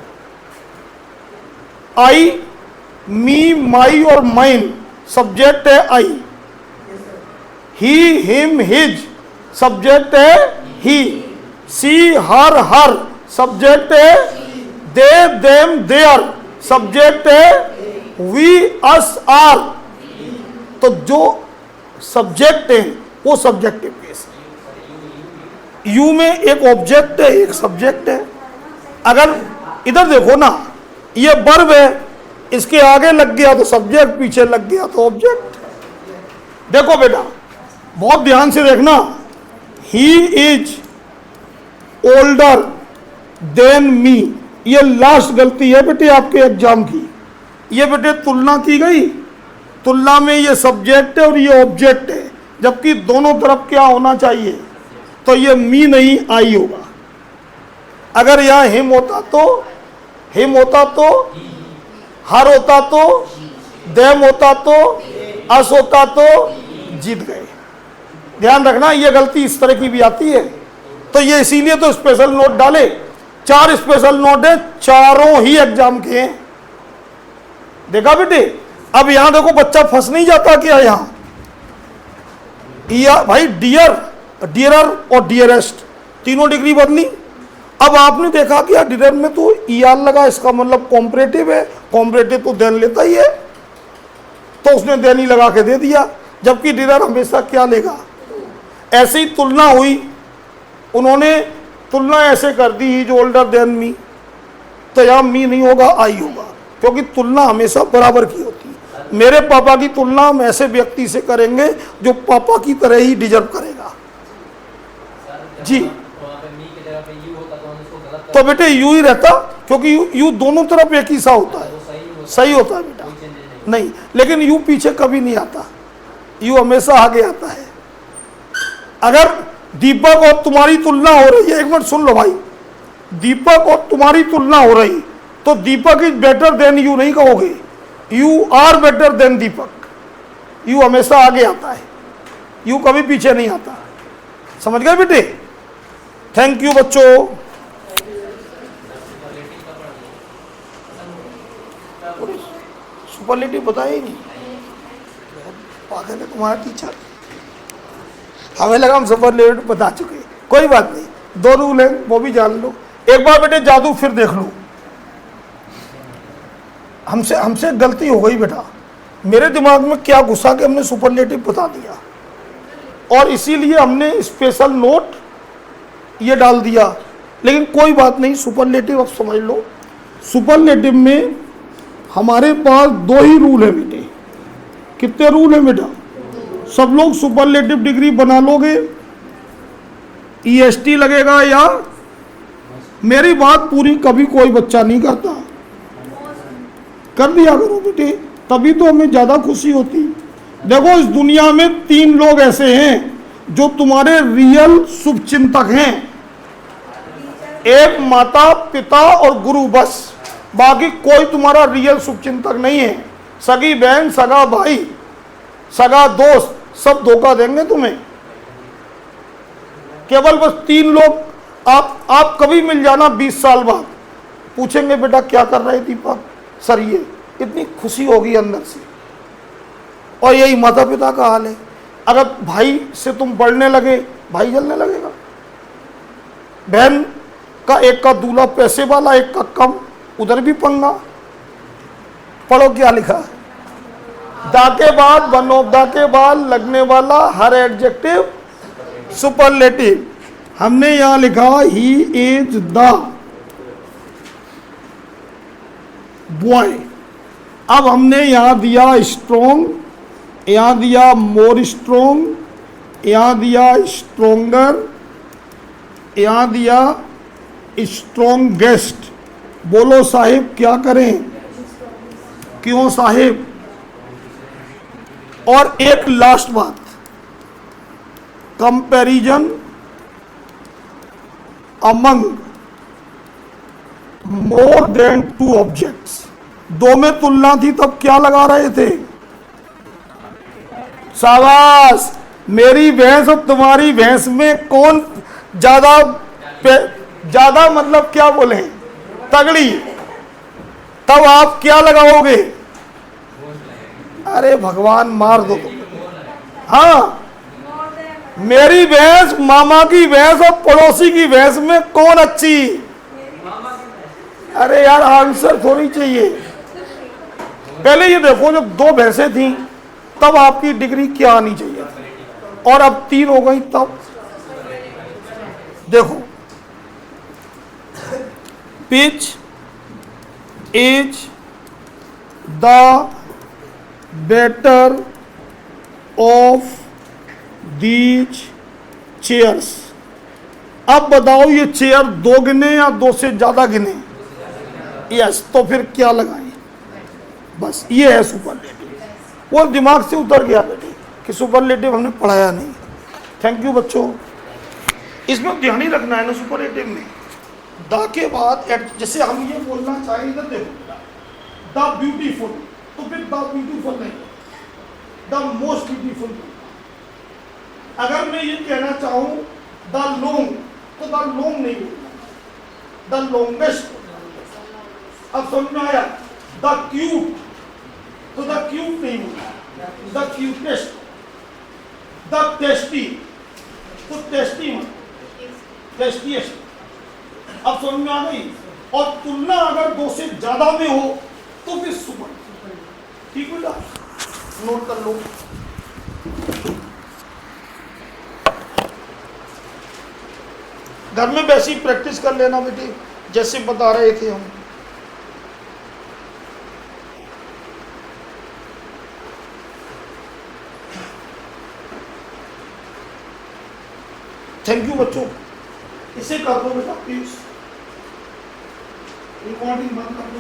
आई, मी, माई और माइन सब्जेक्ट है आई। ही, हिम, हिज सब्जेक्ट है ही। सी, हर, हर सब्जेक्ट है दे, देम, देयर सब्जेक्ट है वी, अस, आर। तो जो सब्जेक्ट है वो सब्जेक्टिव केस है। यू में एक ऑब्जेक्ट है, एक सब्जेक्ट है। अगर इधर देखो ना, ये वर्ब है, इसके आगे लग गया तो सब्जेक्ट, पीछे लग गया तो ऑब्जेक्ट। देखो बेटा, बहुत ध्यान से देखना। He is older than me, ये लास्ट गलती है बेटे आपके एग्जाम की। ये बेटे तुलना की गई, तुलना में ये सब्जेक्ट है और ये ऑब्जेक्ट है, जबकि दोनों तरफ क्या होना चाहिए, तो ये मी नहीं आई होगा। अगर यहां हिम होता तो, हिम होता तो, हर होता तो, देम होता तो, अस होता तो, जीत गए। ध्यान रखना, ये गलती इस तरह की भी आती है। तो ये इसीलिए तो स्पेशल नोट डाले, 4 स्पेशल नोट है, चारों ही एग्जाम के हैं। देखा बेटे, अब यहां देखो बच्चा फंस नहीं जाता क्या यहां। भाई डियर, डियरर और डियरेस्ट तीनों डिग्री बदली। अब आपने देखा कि डियर में तो ईआर लगा, इसका मतलब कॉम्परेटिव है, कॉम्परेटिव तो देन लेता ही है, तो उसने देन ही लगा के दे दिया, जबकि डियर हमेशा क्या लेगा। ऐसे ही तुलना हुई, उन्होंने तुलना ऐसे कर दी, ही जो ओल्डर देन मी, तो यहां मी नहीं होगा, आई होगा, क्योंकि तुलना हमेशा बराबर की होती है। मेरे पापा की तुलना हम ऐसे व्यक्ति से करेंगे जो पापा की तरह ही डिजर्व करेगा। जी, तो बेटे यू ही रहता, क्योंकि यू दोनों तरफ एक ही सा होता है, सही होता है बेटा। नहीं, लेकिन यू पीछे कभी नहीं आता, यू हमेशा आगे आता है। अगर दीपक और तुम्हारी तुलना हो रही है, एक मिनट सुन लो भाई, दीपक और तुम्हारी तुलना हो रही, तो Deepak is better than you नहीं कहोगे, you are better than Deepak. You हमेशा आगे आता है, यू कभी पीछे नहीं आता। समझ गए बेटे? थैंक यू बच्चों। सुपरलेटिव बताया ही नहीं, पागल है तुम्हारा टीचर। हमें लगा हम सुपरलेटिव बता चुके, कोई बात नहीं, 2 रूल है वो भी जान लो। एक बार बेटे जादू फिर देख लो। हमसे गलती हो गई बेटा, मेरे दिमाग में क्या घुसा कि हमने सुपरलेटिव बता दिया, और इसीलिए हमने स्पेशल नोट ये डाल दिया। लेकिन कोई बात नहीं, सुपरलेटिव अब समझ लो। सुपरलेटिव में हमारे पास 2 ही रूल है बेटे। कितने रूल है बेटा? सब लोग सुपरलेटिव डिग्री बना लोगे, ईएसटी लगेगा या, मेरी बात पूरी कभी कोई बच्चा नहीं करता। कर दिया करो बेटे, तभी तो हमें ज़्यादा खुशी होती। देखो इस दुनिया में 3 लोग ऐसे हैं जो तुम्हारे रियल शुभचिंतक हैं, एक माता पिता और गुरु, बस। बाकी कोई तुम्हारा रियल शुभचिंतक नहीं है। सगी बहन, सगा भाई, सगा दोस्त सब धोखा देंगे तुम्हें। केवल बस 3 लोग आप कभी मिल जाना 20 साल बाद, पूछेंगे बेटा क्या कर रहे दीपक, सर ये, इतनी खुशी होगी अंदर से। और यही माता पिता का हाल है। अगर भाई से तुम बढ़ने लगे, भाई जलने लगेगा। बहन का एक का दूल्हा पैसे वाला, एक का कम, उधर भी पंगा। पढ़ो क्या लिखा, दा के बाद बनोदा के बाद लगने वाला हर एडजेक्टिव सुपरलेटिव। हमने यहां लिखा ही इज द बॉय। अब हमने यहां दिया स्ट्रोंग, यहां दिया मोर स्ट्रोंग, यहां दिया स्ट्रोंगर, यहां दिया स्ट्रोंगेस्ट। बोलो साहिब क्या करें, क्यों साहिब। और एक लास्ट बात, comparison among more than 2 objects. 2 में तुलना थी तब क्या लगा रहे थे, शाबाश। मेरी भैंस और तुम्हारी भैंस में कौन ज्यादा मतलब क्या बोले, तगड़ी, तब आप क्या लगाओगे, अरे भगवान मार दो तुम। हाँ, मेरी भैंस, मामा की भैंस और पड़ोसी की भैंस में कौन अच्छी। अरे यार आंसर थोड़ी चाहिए। पहले ये देखो जब 2 भैंसें थी तब आपकी डिग्री क्या आनी चाहिए, और अब 3 हो गई तब। देखो pitch is the better of these chairs. अब बताओ ये चेयर 2 गिने या 2 से ज्यादा गिने, यस, तो फिर क्या लगाएं, बस ये है सुपरलेटिव। वो दिमाग से उतर गया बेटे कि सुपरलेटिव हमने पढ़ाया नहीं। थैंक यू बच्चों। इसमें ध्यान ही रखना है ना सुपरलेटिव में, द के बाद जैसे हम ये बोलना चाहें, इधर देखो द ब्यूटीफुल, तो फिर द ब्यूटीफुल नहीं, द मोस्ट ब्यूटीफुल। अगर मैं ये कहना चाहूं द लॉन्ग, तो द लॉन्ग नहीं बोलना, द लॉन्गेस्ट। अब समझ में आया, द क्यूट, तो द क्यूट नहीं बोलना, द क्यूटेस्ट। द टेस्टी, तो टेस्टी मत, टेस्टीएस्ट। अब समझ में आ गई। और तुलना अगर 2 से ज्यादा में हो तो फिर सुपर। ठीक है, नोट कर लो। घर में वैसी प्रैक्टिस कर लेना बेटे जैसे बता रहे थे हम। थैंक यू बच्चों। इसे कर दो बेटा प्लीज, रिकॉर्डिंग बंद कर दो।